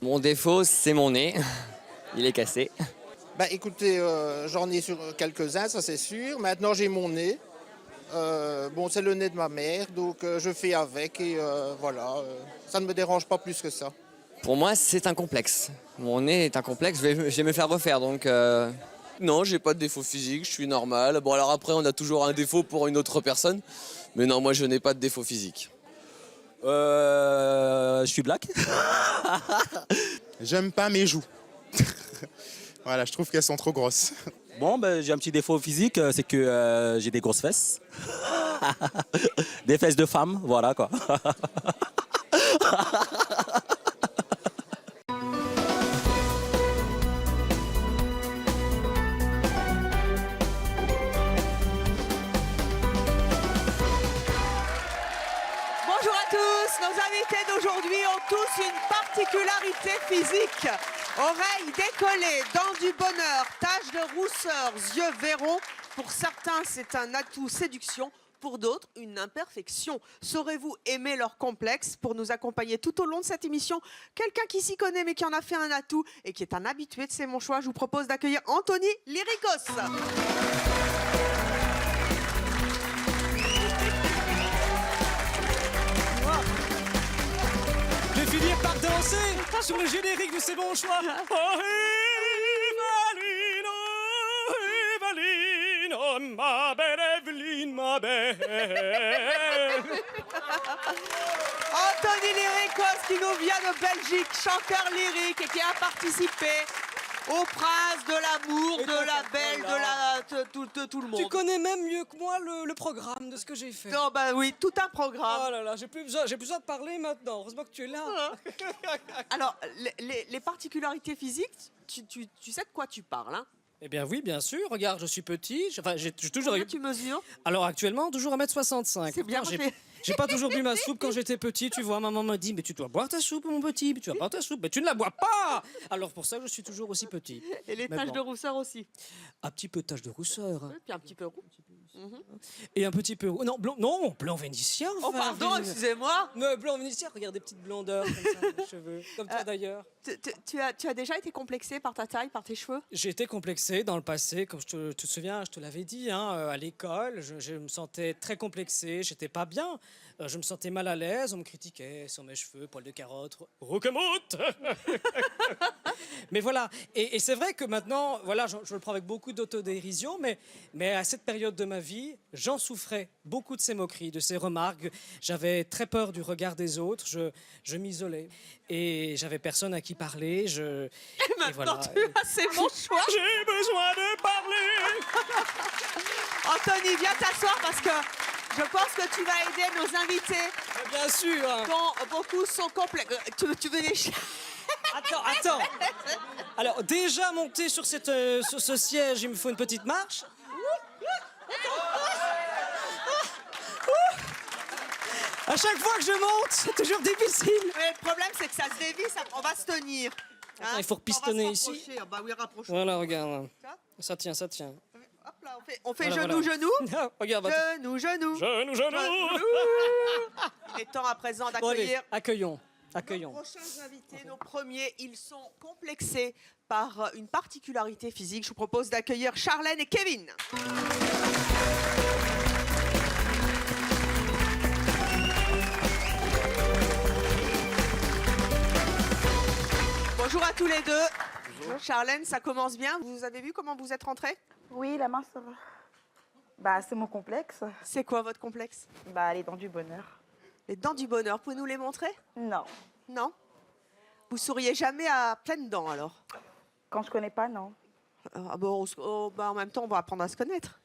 Mon défaut, c'est mon nez. Il est cassé. Bah écoutez, j'en ai sur quelques-uns, ça c'est sûr. Maintenant j'ai mon nez. Bon, c'est le nez de ma mère, donc je fais avec et voilà. Ça ne me dérange pas plus que ça. Pour moi, c'est un complexe. Mon nez est un complexe, je vais me faire refaire, donc... Non, j'ai pas de défaut physique, je suis normal. Bon, alors après, on a toujours un défaut pour une autre personne. Mais non, moi, je n'ai pas de défaut physique. Je suis black. J'aime pas mes joues. Voilà, je trouve qu'elles sont trop grosses. Bon, ben, j'ai un petit défaut physique, c'est que j'ai des grosses fesses. Des fesses de femme, voilà quoi. Bonjour à tous, nos invités d'aujourd'hui ont tous une particularité physique. Oreilles décollées, dents du bonheur, taches de rousseur, yeux verrons. Pour certains, c'est un atout séduction. Pour d'autres, une imperfection. Saurez-vous aimer leur complexe? Pour nous accompagner tout au long de cette émission, quelqu'un qui s'y connaît mais qui en a fait un atout et qui est un habitué de C'est mon choix, je vous propose d'accueillir Anthony Lyricos. Je vais finir par danser sur le générique de C'est mon choix. Oh, Eveline, oh, Eveline, oh, ma belle Evelyne, ma belle. Anthony Lyricos qui nous vient de Belgique, chanteur lyrique et qui a participé au prince de l'amour, de la belle, de tout le monde. Tu connais même mieux que moi le programme de ce que j'ai fait. Non, bah oui, tout un programme. Oh là là, j'ai plus besoin de parler maintenant. Heureusement que tu es là. Alors, les particularités physiques, tu sais de quoi tu parles, hein? Eh bien oui, bien sûr. Regarde, je suis petit. J'ai toujours... Combien tu mesures? Alors actuellement, toujours 1m65. C'est bien Pourtant, fait. j'ai pas toujours bu ma soupe quand j'étais petit, tu vois. Maman m'a dit, mais tu dois boire ta soupe, mon petit. Mais tu vas boire ta soupe. Mais tu ne la bois pas. Alors pour ça, je suis toujours aussi petit. Et les Mais taches bon. de rousseur aussi. Un petit peu de tache de rousseur. Et puis un petit peu roux. Et un petit peu... Non, blanc vénitien. Oh pardon, excusez-moi. Non, blanc vénitien, regarde des petites blondeurs comme ça, les cheveux. Comme toi d'ailleurs. Tu as déjà été complexé par ta taille, par tes cheveux? J'ai été complexé dans le passé, comme tu te souviens, je te l'avais dit, hein, à l'école. Je me sentais très complexé, j'étais pas bien. Je me sentais mal à l'aise, on me critiquait sur mes cheveux, poils de carotte, roquemoute. Mais voilà, et c'est vrai que maintenant, voilà, je le prends avec beaucoup d'autodérision, mais à cette période de ma vie, j'en souffrais beaucoup de ces moqueries, de ces remarques. J'avais très peur du regard des autres, je m'isolais et j'avais personne à qui parler. Et maintenant, c'est mon choix. J'ai besoin de parler. Anthony, viens t'asseoir parce que je pense que tu vas aider nos invités Bien sûr. dont beaucoup sont complexes. Tu veux les Attends. Alors, déjà monté sur ce siège, il me faut une petite marche. À chaque fois que je monte, c'est toujours difficile. Mais le problème, c'est que ça se dévie, on va se tenir. Hein? Il faut repistonner On va se ici. rapprocher. Bah oui, rapproche-toi. Voilà, regarde. Ça Ça tient. Hop là, on fait Voilà, genou. voilà. Regarde, attends. Genou. Genou. Il est temps à présent Bon, allez, d'accueillir accueillons. nos prochains invités. Nos premiers, ils sont complexés par une particularité physique. Je vous propose d'accueillir Charlène et Kevin. Bonjour à tous les deux. Bonjour. Charlène, ça commence bien. Vous avez vu comment vous êtes rentrée? Oui, la main, ça va. Bah, c'est mon complexe. C'est quoi votre complexe? Bah, les dents du bonheur. Les dents du bonheur, pouvez nous les montrer? Non. Non? Vous souriez jamais à pleines dents alors? Quand je connais pas, non. Ah bon, en même temps, on va apprendre à se connaître.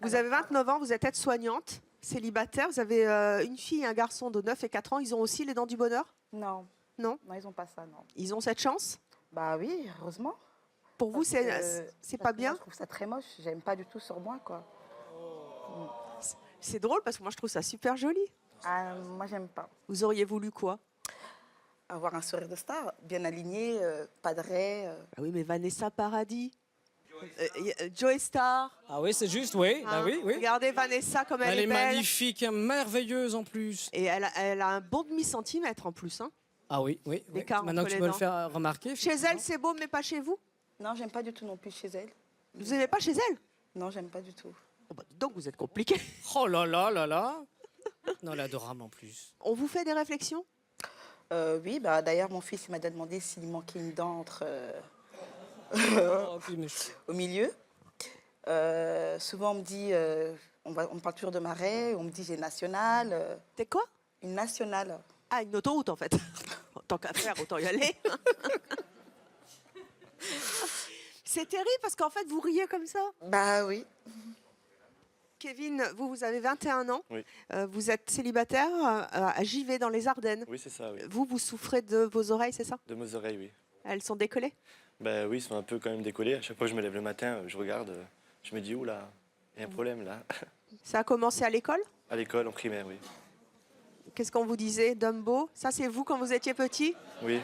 Vous avez 29 ans, vous êtes aide-soignante, célibataire, vous avez une fille et un garçon de 9 et 4 ans. Ils ont aussi les dents du bonheur? Non. Non? Non, ils ont pas ça, non. Ils ont cette chance? Bah oui, heureusement. Pour vous, Parce c'est que pas moi, bien? je trouve ça très moche. J'aime pas du tout sur moi, quoi. C'est drôle parce que moi, je trouve ça super joli. Ah, moi, j'aime pas. Vous auriez voulu quoi? Avoir un sourire de star, bien aligné, pas de raies. Ah oui, mais Vanessa Paradis. Joey Star. Ah oui, c'est juste, oui. Hein. Bah oui, oui. Regardez Vanessa comme elle Elle est est belle. magnifique, hein, merveilleuse en plus. Et elle a un bon demi-centimètre en plus. Hein. Ah oui, oui. oui. L'écart Maintenant entre que tu les me le dents. faire remarquer. Chez elle, c'est beau, mais pas chez vous? Non, j'aime pas du tout non plus chez elle. Vous n'aimez pas chez elle? Non, j'aime pas du tout. Oh, bah, donc vous êtes compliqué. Oh là là là là. Non, elle est adorable en plus. On vous fait des réflexions? Oui, bah d'ailleurs, mon fils il m'a demandé s'il manquait une dent entre, Oh, puis, mais- au milieu. Souvent, on me dit, on me parle toujours de Marais, on me dit j'ai une nationale. T'es quoi? Une nationale. Ah, une autoroute en fait. Tant qu'à faire, autant y aller. C'est terrible parce qu'en fait, vous riez comme ça. Bah oui. Kevin, vous avez 21 ans. Oui. Vous êtes célibataire à Givet dans les Ardennes. Oui, c'est ça, oui. Vous souffrez de vos oreilles, c'est ça? De mes oreilles, oui. Elles sont décollées? Ben oui, ils sont un peu quand même décollés. À chaque fois que je me lève le matin, je regarde, je me dis, oula, il y a un problème là. Ça a commencé à l'école? À l'école, en primaire, oui. Qu'est-ce qu'on vous disait, Dumbo? Ça, c'est vous quand vous étiez petit? Oui,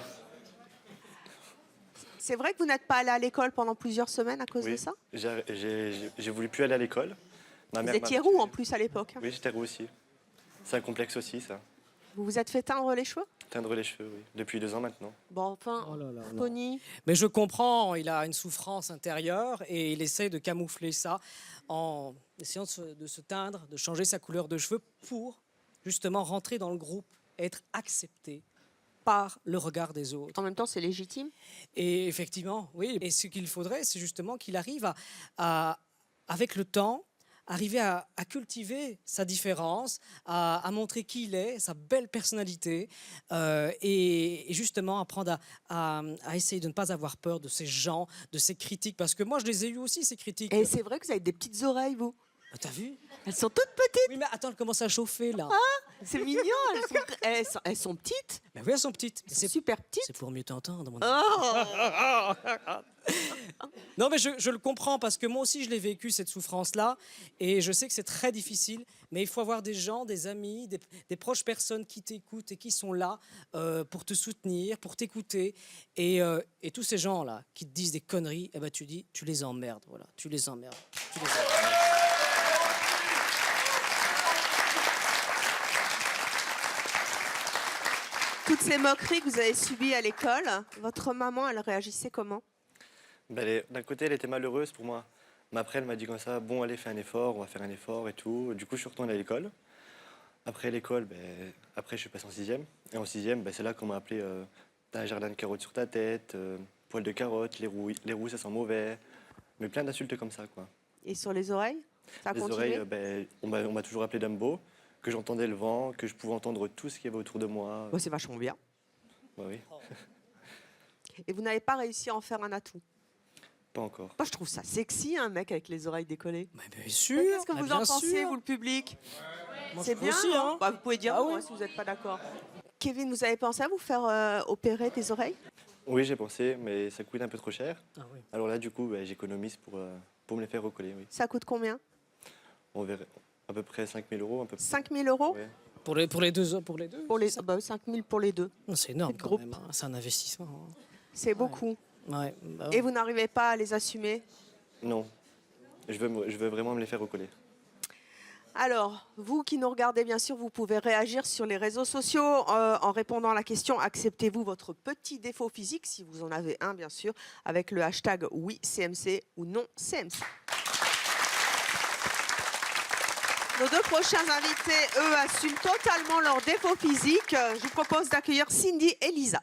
C'est vrai que vous n'êtes pas allé à l'école pendant plusieurs semaines à cause oui. de ça? J'ai voulu plus aller à l'école. Ma Vous mère étiez m'a- roux en plus à l'époque. Hein. Oui, j'étais roux aussi. C'est un complexe aussi, ça. Vous vous êtes fait teindre les cheveux? Teindre les cheveux, oui. Depuis 2 ans maintenant. Bon, enfin, Oh là là, non. Pony. Mais je comprends, il a une souffrance intérieure et il essaie de camoufler ça en essayant de se teindre, de changer sa couleur de cheveux pour justement rentrer dans le groupe, être accepté par le regard des autres. En même temps, c'est légitime. Et effectivement, oui. Et ce qu'il faudrait, c'est justement qu'il arrive avec le temps, arriver à cultiver sa différence, à montrer qui il est, sa belle personnalité, et justement apprendre à essayer de ne pas avoir peur de ces gens, de ces critiques, parce que moi je les ai eu aussi, ces critiques. Et c'est vrai que vous avez des petites oreilles, vous. Ah, t'as vu? Elles sont toutes petites. Oui, mais attends, elles commencent à chauffer là. C'est mignon. Elles sont petites. Mais oui, elles sont petites. Elles sont super petites. C'est pour mieux t'entendre, mon Oh. Non, mais je le comprends parce que moi aussi je l'ai vécu cette souffrance-là et je sais que c'est très difficile, mais il faut avoir des gens, des amis, des proches personnes qui t'écoutent et qui sont là pour te soutenir, pour t'écouter. Et tous ces gens-là qui te disent des conneries, eh ben, tu dis, tu les emmerdes, voilà, tu les emmerdes. Tu les emmerdes. Toutes ces moqueries que vous avez subies à l'école, votre maman, elle réagissait comment? Ben, d'un côté, elle était malheureuse pour moi. Mais après, elle m'a dit comme ça, bon, allez, fais un effort, on va faire un effort et tout. Du coup, je suis retourné à l'école. Après l'école, après, je suis passé en 6e. Et en 6e, c'est là qu'on m'a appelé, t'as un jardin de carottes sur ta tête, poil de carottes, les roux, ça sent mauvais. Mais plein d'insultes comme ça, quoi. Et sur les oreilles? Ça a Les continué? oreilles, on m'a toujours appelé Dumbo, que j'entendais le vent, que je pouvais entendre tout ce qu'il y avait autour de moi. Bah, c'est vachement bien. Bah oui, Et vous n'avez pas réussi à en faire un atout? pas encore. Moi, je trouve ça sexy, un mec avec les oreilles décollées. Mais bien sûr. Qu'est-ce que mais vous bien en pensez, sûr. vous, le public? Moi, C'est je trouve bien, aussi, hein hein. Bah, vous pouvez dire Ah non, oui. hein, si vous n'êtes pas d'accord. Kevin, vous avez pensé à vous faire opérer des oreilles? Oui, j'ai pensé, mais ça coûte un peu trop cher. Ah oui. Alors là, du coup, j'économise pour me les faire recoller, oui. Ça coûte combien? On verrait à peu près 5 000 euros, un peu. 5 000 euros? Ouais. Pour les deux, pour les deux. Pour les, 5 000 pour les deux. Non, c'est énorme C'est quand groupe. même, hein. C'est un investissement. Hein. C'est beaucoup. Ouais, bah Et ouais. vous n'arrivez pas à les assumer? Non, je veux vraiment me les faire recoller. Alors, vous qui nous regardez, bien sûr, vous pouvez réagir sur les réseaux sociaux en répondant à la question « Acceptez-vous votre petit défaut physique ?» si vous en avez un, bien sûr, avec le hashtag « Oui CMC » ou « Non CMC ». Nos deux prochains invités, eux, assument totalement leur défaut physique. Je vous propose d'accueillir Cindy et Lisa.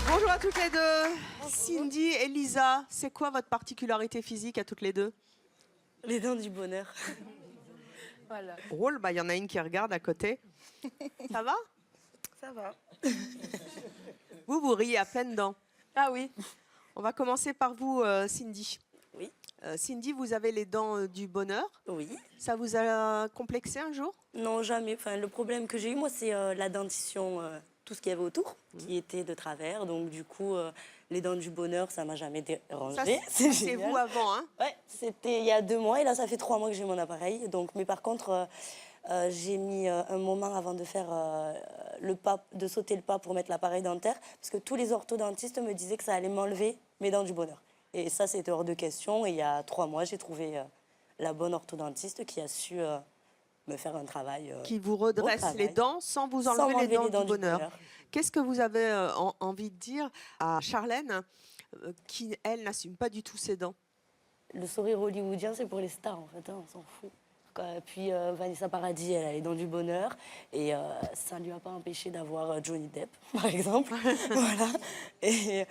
Bonjour à toutes les deux. Cindy et Lisa, c'est quoi votre particularité physique à toutes les deux? Les dents du bonheur. Voilà. Drôle, il y en a une qui regarde à côté. Ça va? Ça va. Vous riez à pleines dents. Ah oui. On va commencer par vous, Cindy. Oui. Cindy, vous avez les dents du bonheur. Oui. Ça vous a complexé un jour? Non, jamais. Enfin, le problème que j'ai eu, moi, c'est la dentition, tout ce qu'il y avait autour, qui était de travers. Donc, du coup, les dents du bonheur, ça m'a jamais dérangé. Ça, c'est vous avant, hein? Ouais, c'était il y a 2 mois et là, ça fait 3 mois que j'ai mon appareil. Donc, mais par contre, J'ai mis un moment avant de faire le pas, de sauter le pas pour mettre l'appareil dentaire, parce que tous les orthodontistes me disaient que ça allait m'enlever mes dents du bonheur. Et ça, c'était hors de question. Et il y a 3 mois, j'ai trouvé la bonne orthodontiste qui a su me faire un travail. Qui vous redresse les dents sans vous enlever les dents du bonheur. Qu'est-ce que vous avez envie de dire à Charlène, qui, elle, n'assume pas du tout ses dents? Le sourire hollywoodien, c'est pour les stars, en fait, hein, on s'en fout. Puis Vanessa Paradis, elle a les dents du bonheur, et ça ne lui a pas empêché d'avoir Johnny Depp, par exemple. Voilà. Et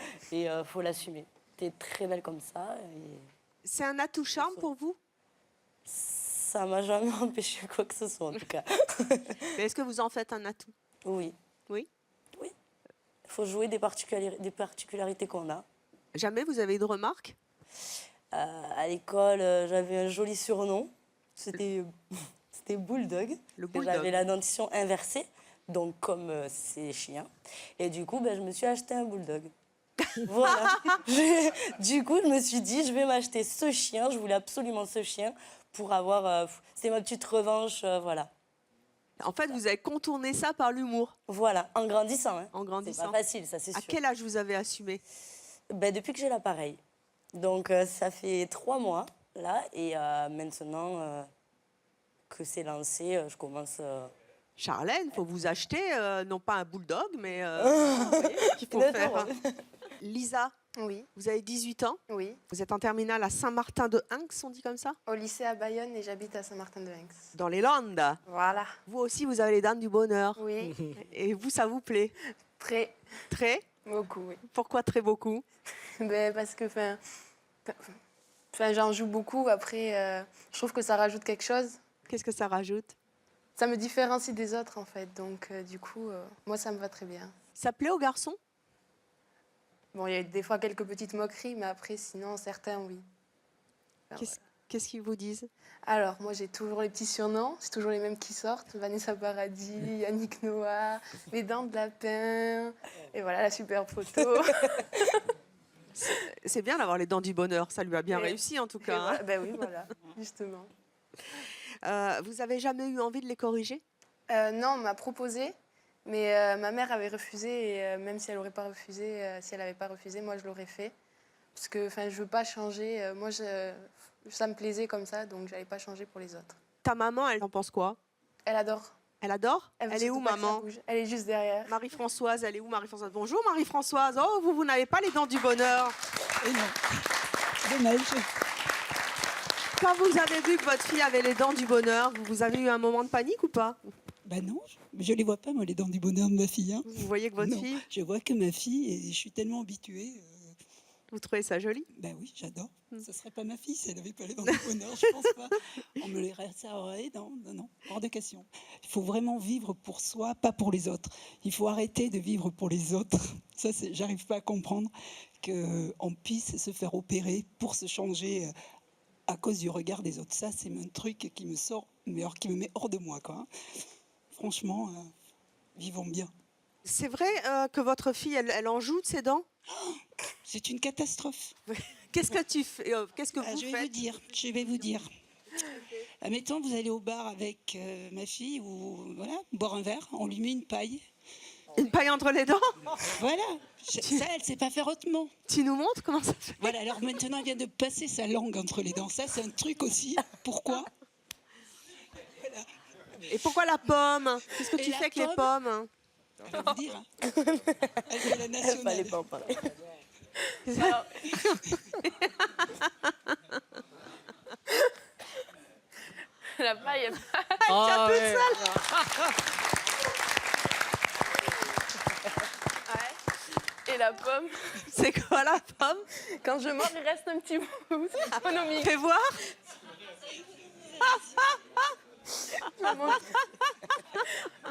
faut l'assumer. T'es très belle comme ça. C'est un atout charme pour vous? Ça m'a jamais empêché quoi que ce soit, en tout cas. Mais est-ce que vous en faites un atout? Oui. Oui? Oui. Il faut jouer des particularités qu'on a. Jamais vous avez eu de remarques? À l'école, j'avais un joli surnom. C'était Bulldog. Le Bulldog. J'avais la dentition inversée, donc comme ces chiens. Et du coup, je me suis acheté un Bulldog. Voilà. Du coup, je me suis dit, je vais m'acheter ce chien. Je voulais absolument ce chien pour avoir... C'était ma petite revanche, voilà. En fait, vous avez contourné ça par l'humour. Voilà, en grandissant. Hein. En grandissant. C'est pas facile, ça, c'est sûr. À quel âge vous avez assumé? Depuis que j'ai l'appareil. Donc, ça fait 3 mois, là. Et maintenant que c'est lancé, je commence... Charlène, il faut vous acheter, non pas un bulldog, mais qu'il faut faire. Lisa, oui. Vous avez 18 ans. Oui. Vous êtes en terminale à Saint-Martin-de-Hinx, on dit comme ça? Au lycée à Bayonne et j'habite à Saint-Martin-de-Hinx. Dans les Landes. Voilà. Vous aussi, vous avez les dents du bonheur. Oui. Et vous, ça vous plaît? Très. Très? Beaucoup, oui. Pourquoi très beaucoup? Parce que j'en joue beaucoup. Après, je trouve que ça rajoute quelque chose. Qu'est-ce que ça rajoute? Ça me différencie des autres, en fait. Donc, du coup, moi, ça me va très bien. Ça plaît aux garçons? Bon, il y a des fois quelques petites moqueries, mais après, sinon, certains, oui. Qu'est-ce qu'ils vous disent? Alors, moi, j'ai toujours les petits surnoms. C'est toujours les mêmes qui sortent. Vanessa Paradis, Yannick Noah, les dents de lapin. Et voilà, la super photo. C'est bien d'avoir les dents du bonheur. Ça lui a bien réussi, en tout cas. Hein. Voilà, oui, voilà, justement. Vous avez jamais eu envie de les corriger? Non, on m'a proposé. Mais ma mère avait refusé, et même si elle n'avait pas refusé, moi je l'aurais fait. Parce que je veux pas changer. Moi, ça me plaisait comme ça, donc j'allais pas changer pour les autres. Ta maman, elle en pense quoi? Elle adore. Elle adore? Elle est où, maman? Elle est juste derrière. Marie-Françoise, elle est où, Marie-Françoise? Bonjour, Marie-Françoise. Oh, vous n'avez pas les dents du bonheur. Et non. Dommage. Quand vous avez vu que votre fille avait les dents du bonheur, vous avez eu un moment de panique ou pas? Ben non, je les vois pas, moi, les dents du bonheur de ma fille. Hein. Vous voyez que votre fille? Je vois que ma fille, et je suis tellement habituée. Vous trouvez ça joli? Ben oui, j'adore. Ce serait pas ma fille si elle n'avait pas les dents du bonheur, je pense pas. On me les réserverait, non, hors de question. Il faut vraiment vivre pour soi, pas pour les autres. Il faut arrêter de vivre pour les autres. Ça, j'arrive pas à comprendre qu'on puisse se faire opérer pour se changer à cause du regard des autres. Ça, c'est un truc qui me sort, mais qui me met hors de moi, quoi. Franchement, vivons bien. C'est vrai que votre fille, elle en joue de ses dents? C'est une catastrophe. Qu'est-ce que tu fais? Qu'est-ce que vous faites? Je vais vous dire. Admettons, vous allez au bar avec ma fille, ou voilà, boire un verre, on lui met une paille. Une paille entre les dents? Voilà. Ça, elle ne sait pas faire autrement. Tu nous montres comment ça fait? Voilà, alors maintenant, elle vient de passer sa langue entre les dents. Ça, c'est un truc aussi. Pourquoi? Voilà. Et pourquoi la pomme? Qu'est-ce que tu fais avec les pommes? Je vais vous dire. Hein. Elle fait la nationale. Fallait pas en parler. La paille, elle tient toute seule. Et la pomme. C'est quoi la pomme? Quand je mange, il reste un petit bout. C'est économique. Fais voir.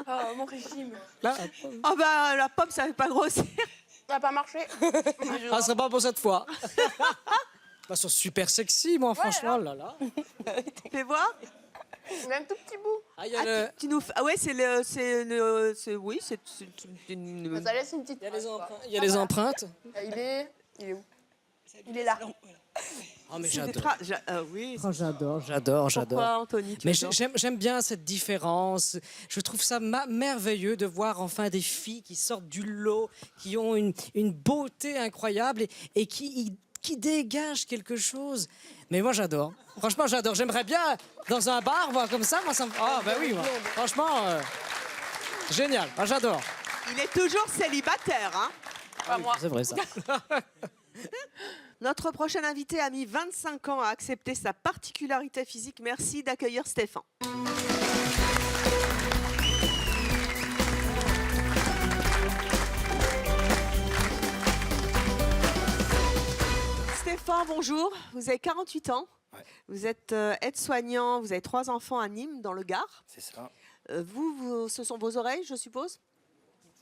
Oh, mon régime. Oh bah la pomme, ça fait pas grossir. Ça n'a pas marché. Ah, c'est pas pour cette fois. Ils sont super sexy, moi, franchement, là. Fais voir. Même tout petit bout. Ah, y a le... Tu nous fais... Ah ouais, oui, c'est une... Ça laisse une petite. Il y a les empreintes. Il est où? Il est là. Oh, mais C'est des j'adore. oui. Oh, j'adore. Pourquoi, Anthony, tu Mais adores j'aime bien cette différence. Je trouve ça merveilleux de voir enfin des filles qui sortent du lot, qui ont une beauté incroyable et qui dégagent quelque chose. Mais moi, j'adore. Franchement, j'adore. J'aimerais bien, dans un bar, voir comme ça. Moi, ça me... Ah, ben oui, moi. Franchement, génial. Ah, j'adore. Il est toujours célibataire, hein. Ah oui, c'est vrai, ça. Notre prochain invité a mis 25 ans à accepter sa particularité physique. Merci d'accueillir Stéphane. Stéphane, bonjour. Vous avez 48 ans. Ouais. Vous êtes aide-soignant. Vous avez 3 enfants à Nîmes, dans le Gard. C'est ça. Ce sont vos oreilles, je suppose?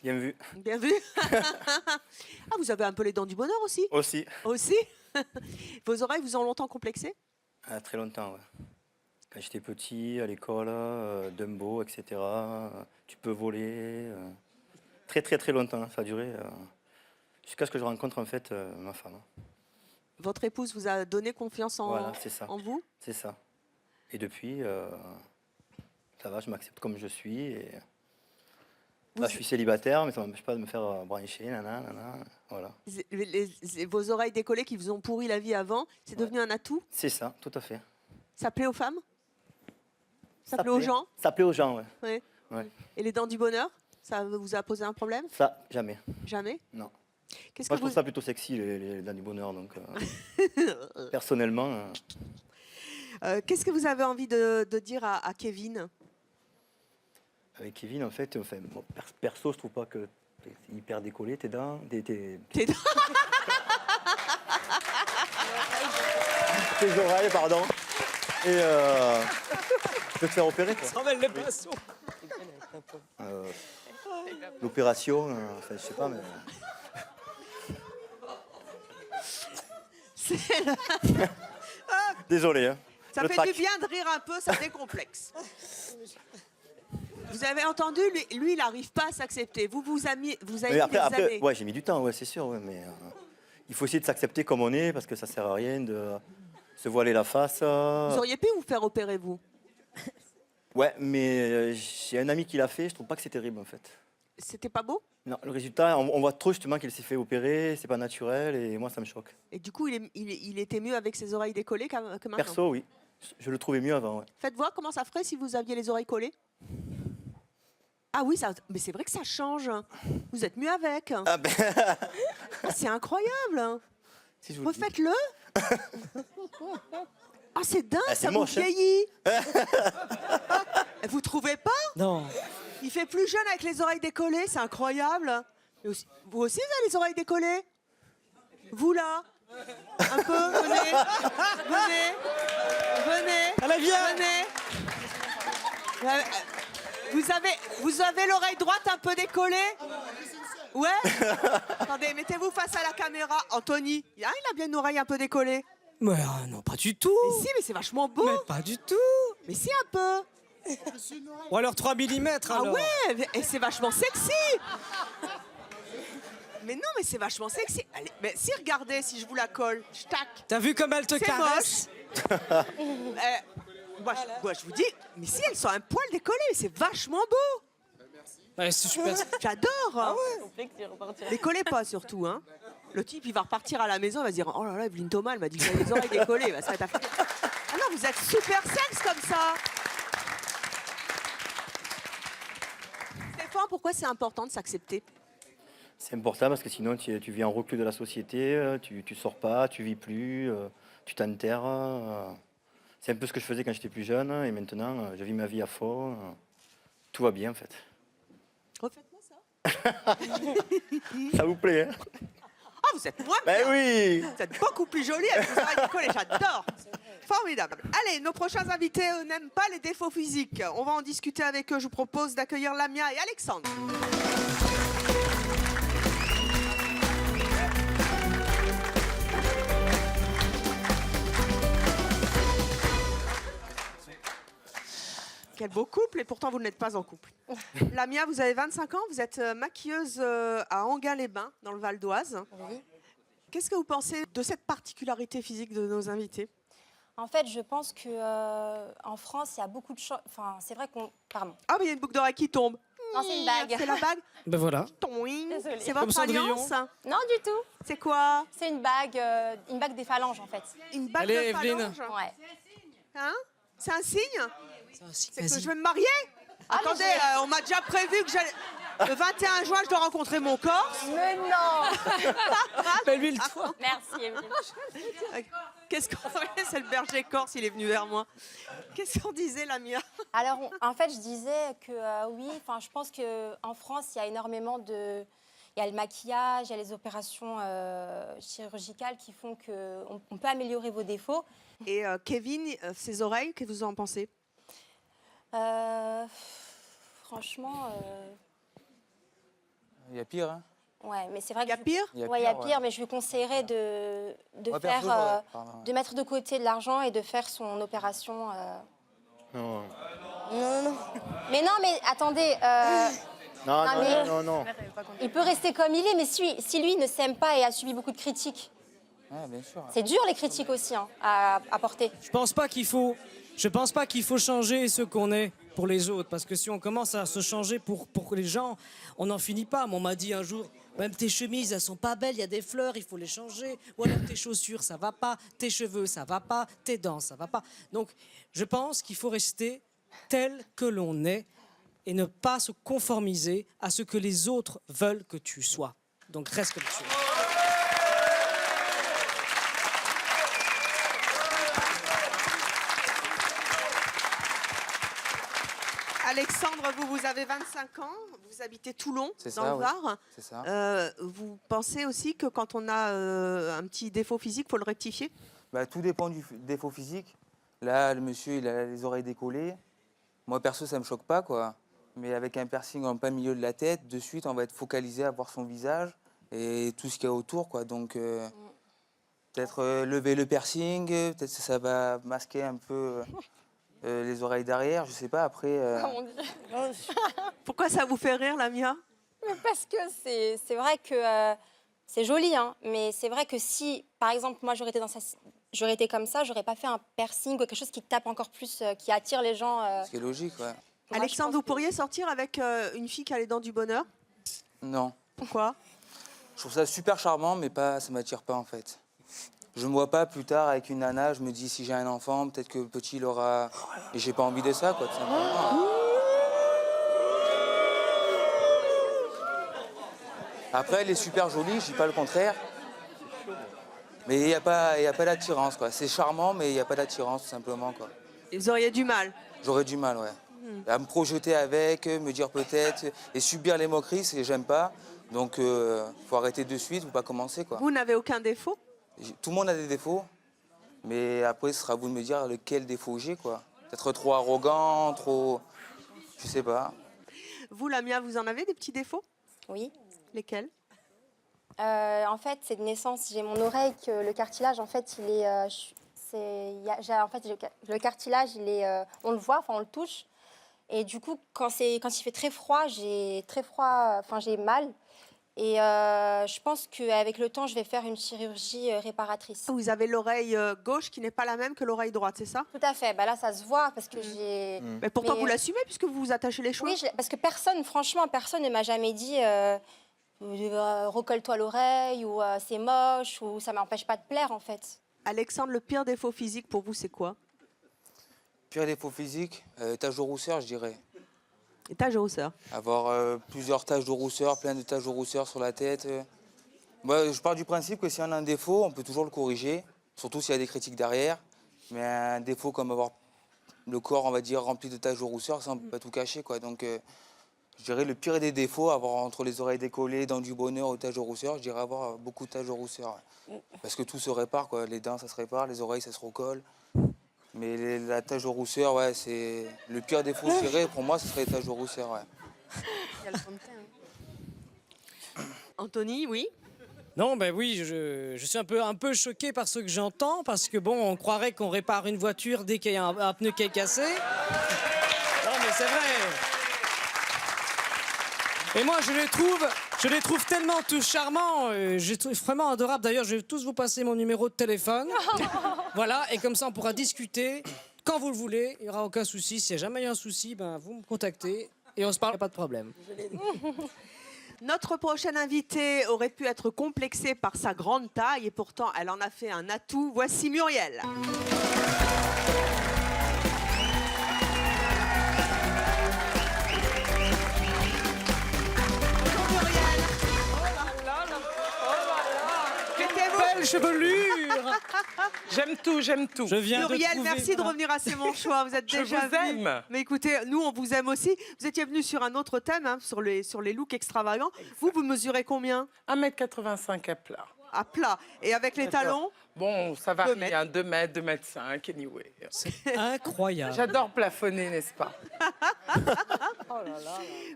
Bien vu. Bien vu. Ah, vous avez un peu les dents du bonheur aussi? Aussi. Aussi. Vos oreilles vous ont longtemps complexé? Très longtemps, ouais. Quand j'étais petit, à l'école, Dumbo, etc. Tu peux voler. Très très très longtemps, ça a duré. Jusqu'à ce que je rencontre en fait ma femme. Votre épouse vous a donné confiance Voilà, c'est ça. en vous? C'est ça. Et depuis, ça va, je m'accepte comme je suis. Et... Là, je suis célibataire, mais ça ne m'empêche pas de me faire brancher, voilà. Vos oreilles décollées qui vous ont pourri la vie avant, c'est devenu un atout? C'est ça, tout à fait. Ça plaît aux femmes? Ça plaît aux gens? Ça plaît aux gens, ouais. Ouais. Ouais. Et les dents du bonheur, ça vous a posé un problème? Ça, jamais. Jamais? Non. Qu'est-ce Moi, que je trouve ça plutôt sexy, les dents du bonheur, donc personnellement. Qu'est-ce que vous avez envie de dire à Kevin? Avec Kevin, en fait, bon, perso, je trouve pas que t'es hyper décollé, tes dents. Tes oreilles, pardon. Et je peux te faire opérer, quoi. Ça mêle les pinceaux. L'opération, enfin, je sais pas, mais... Désolé, hein. Ça fait du bien de rire un peu, ça décomplexe. Vous avez entendu, lui il n'arrive pas à s'accepter. Vous avez mis des années. Ouais, j'ai mis du temps, ouais, c'est sûr, ouais, mais il faut essayer de s'accepter comme on est, parce que ça sert à rien de se voiler la face. Vous auriez pu vous faire opérer, vous? Ouais, mais j'ai un ami qui l'a fait, je trouve pas que c'est terrible, en fait. C'était pas beau? Non, le résultat, on voit trop justement qu'il s'est fait opérer, c'est pas naturel, et moi ça me choque. Et du coup, il était mieux avec ses oreilles décollées que maintenant? Perso, oui. Je le trouvais mieux avant, ouais. Faites voir comment ça ferait si vous aviez les oreilles collées. Ah oui, mais c'est vrai que ça change. Vous êtes mieux avec. Ah ben... C'est incroyable. Si je vous le dis. Refaites-le. Ah, c'est dingue, Ah, ça c'est vous moche, hein. vieillit. Vous trouvez pas? Non. Il fait plus jeune avec les oreilles décollées, c'est incroyable. Vous aussi, vous avez les oreilles décollées? Vous là? Un peu, venez. Allez, viens. Venez. Vous avez l'oreille droite un peu décollée? Ouais? Attendez, mettez-vous face à la caméra. Anthony, il a bien une oreille un peu décollée. Mais non, pas du tout. Mais si, mais c'est vachement beau. Mais pas du tout. Mais si, un peu. Ou alors 3 mm Ah alors. ouais, et c'est vachement sexy. Mais non, mais c'est vachement sexy. Allez, mais si, regardez, si je vous la colle, je tac. T'as vu comme elle te C'est caresse? Moi, je vous dis, mais si, elles sont un poil décollées, c'est vachement beau. Ouais, c'est super. J'adore. Ah ouais. Décollez pas surtout, hein. Le type, il va repartir à la maison, il va se dire, oh là là, Evelyne Thomas, elle m'a dit que j'avais les oreilles décollées. Bah, ça va être affreux. Ah non, vous êtes super sexe comme ça. Stéphane, pourquoi c'est important de s'accepter? C'est important parce que sinon tu vis en reclus de la société, tu sors pas, tu vis plus, tu t'enterres. C'est un peu ce que je faisais quand j'étais plus jeune et maintenant je vis ma vie à fond. Tout va bien en fait. Refaites-moi ça. Ça vous plaît, hein? Ah, vous êtes moins Ben bien. oui. Vous êtes beaucoup plus jolie avec vos oreilles décollées, j'adore. Formidable. Allez, nos prochains invités n'aiment pas les défauts physiques. On va en discuter avec eux. Je vous propose d'accueillir Lamia et Alexandre. Quel beau couple, et pourtant vous n'êtes pas en couple. Lamia, vous avez 25 ans, vous êtes maquilleuse à Enghien-les-Bains, dans le Val d'Oise. Oui. Qu'est-ce que vous pensez de cette particularité physique de nos invités? En fait, je pense qu'en France, il y a beaucoup de choses. Enfin, c'est vrai qu'on. Pardon. Ah, mais il y a une boucle d'oreille qui tombe. Non, c'est une bague. C'est la bague? Ben voilà. Désolée. C'est votre alliance? Non, du tout. C'est quoi? C'est une bague des phalanges, en fait. Une bague Allez, de Evelyne. phalange? Ouais. Hein? C'est un signe? C'est que Vas-y. je vais me marier? Attendez, on m'a déjà prévu que j'allais... Le 21 juin, je dois rencontrer mon Corse. Mais non. Fais-lui le toit. Merci, Evelyne. Qu'est-ce qu'on... C'est le berger corse, il est venu vers moi. Qu'est-ce qu'on disait, Lamia? Alors, en fait, je disais que oui, enfin, je pense qu'en France, il y a énormément de... Il y a le maquillage, il y a les opérations chirurgicales qui font qu'on peut améliorer vos défauts. Et Kevin, ses oreilles, qu'est-ce que vous en pensez? Franchement... Il y a pire, hein. Ouais, mais c'est vrai qu'il y a pire. Ouais, il y a pire, mais je lui conseillerais de Moi, faire, perso, de mettre de côté de l'argent et de faire son opération. Non. Non. Mais non, mais attendez. Non. Il peut rester comme il est, mais si lui ne s'aime pas et a subi beaucoup de critiques, Ouais, bien sûr. c'est dur les critiques aussi hein, à porter. Je pense pas qu'il faut changer ce qu'on est pour les autres, parce que si on commence à se changer pour les gens, on n'en finit pas. On m'a dit un jour, même tes chemises, elles sont pas belles, il y a des fleurs, il faut les changer. Ou alors tes chaussures, ça va pas, tes cheveux, ça va pas, tes dents, ça va pas. Donc, je pense qu'il faut rester tel que l'on est et ne pas se conformiser à ce que les autres veulent que tu sois. Donc, reste comme tu es. Alexandre, vous avez 25 ans, vous habitez Toulon, C'est dans ça, le oui. Var. C'est ça. Vous pensez aussi que quand on a un petit défaut physique, il faut le rectifier? Bah, tout dépend du défaut physique. Là, le monsieur, il a les oreilles décollées. Moi, perso, ça me choque pas, quoi. Mais avec un piercing en plein milieu de la tête, de suite, on va être focalisé à voir son visage et tout ce qu'il y a autour, quoi. Donc, peut-être lever le piercing, peut-être que ça va masquer un peu les oreilles derrière, je sais pas. Après. Oh mon Dieu. Pourquoi ça vous fait rire, Lamia? Parce que c'est vrai que c'est joli, hein, mais c'est vrai que si, par exemple, moi j'aurais été comme ça, j'aurais pas fait un piercing ou quelque chose qui tape encore plus, qui attire les gens. Ce qui est logique, ouais. Alexandre, vous pourriez sortir avec une fille qui a les dents du bonheur? Non. Pourquoi? Je trouve ça super charmant, mais pas, ça m'attire pas, en fait. Je me vois pas plus tard avec une nana, je me dis si j'ai un enfant, peut-être que le petit il aura... Et j'ai pas envie de ça, quoi, tout simplement. Après, elle est super jolie, je dis pas le contraire. Mais il n'y a pas d'attirance, quoi. C'est charmant, mais il n'y a pas d'attirance, tout simplement, quoi. Et vous auriez du mal? J'aurais du mal, ouais. À me projeter avec, me dire peut-être, et subir les moqueries, j'aime pas. Donc, faut arrêter de suite ou pas commencer, quoi. Vous n'avez aucun défaut? Tout le monde a des défauts, mais après, ce sera à vous de me dire lequel défaut j'ai, quoi. Peut-être trop arrogant, trop... Je sais pas. Vous, Lamia, vous en avez des petits défauts? Oui. Lesquels? En fait, c'est de naissance. J'ai mon oreille que le cartilage, en fait, il est... le cartilage, il est, on le voit, enfin, on le touche. Et du coup, quand il fait très froid, j'ai mal. Et je pense qu'avec le temps, je vais faire une chirurgie réparatrice. Vous avez l'oreille gauche qui n'est pas la même que l'oreille droite, c'est ça? Tout à fait. Bah là, ça se voit parce que j'ai... Mais pourtant, vous l'assumez puisque vous vous attachez les cheveux? Oui, parce que franchement, personne ne m'a jamais dit recolle-toi l'oreille ou c'est moche ou ça m'empêche pas de plaire, en fait. Alexandre, le pire défaut physique pour vous, c'est quoi? Pire défaut physique, tache de rousseur, je dirais. Et taches de rousseur? Avoir plusieurs taches de rousseur, plein de taches de rousseur sur la tête. Moi, je pars du principe que si on a un défaut, on peut toujours le corriger, surtout s'il y a des critiques derrière. Mais un défaut comme avoir le corps, on va dire, rempli de taches de rousseur, ça, on peut pas tout cacher, quoi. Donc, je dirais le pire des défauts, avoir entre les oreilles décollées, dents du bonheur ou taches de rousseur, je dirais avoir beaucoup de taches de rousseur. Ouais. Parce que tout se répare, quoi. Les dents, ça se répare, les oreilles, ça se recolle. Mais la tache de rousseur, ouais, c'est le pire défaut, je dirais. Pour moi, ce serait les taches de rousseur, ouais. Il y a le fond de teint, hein. Anthony, oui? Non, ben oui, je suis un peu choqué par ce que j'entends, parce que bon, on croirait qu'on répare une voiture dès qu'il y a un pneu qui est cassé. Non, mais c'est vrai. Et moi, je les trouve tellement tous charmants. Je les trouve vraiment adorables. D'ailleurs, je vais tous vous passer mon numéro de téléphone. Voilà, et comme ça, on pourra discuter quand vous le voulez. Il n'y aura aucun souci. S'il n'y a jamais eu un souci, ben, vous me contactez et on se parle, pas de problème. Notre prochaine invitée aurait pu être complexée par sa grande taille et pourtant elle en a fait un atout. Voici Muriel. Belle chevelure. J'aime tout, j'aime tout. Je viens Muriel, de trouver... merci de revenir à C'est mon choix. Vous êtes déjà vous aime. Mais écoutez, nous, on vous aime aussi. Vous étiez venu sur un autre thème, hein, sur les looks extravagants. Vous mesurez combien? 1m85 à plat. À plat. Et avec les talons? Bon, ça varie, 2 mètres, 2 mètres 5, anyway. C'est incroyable. J'adore plafonner, n'est-ce pas?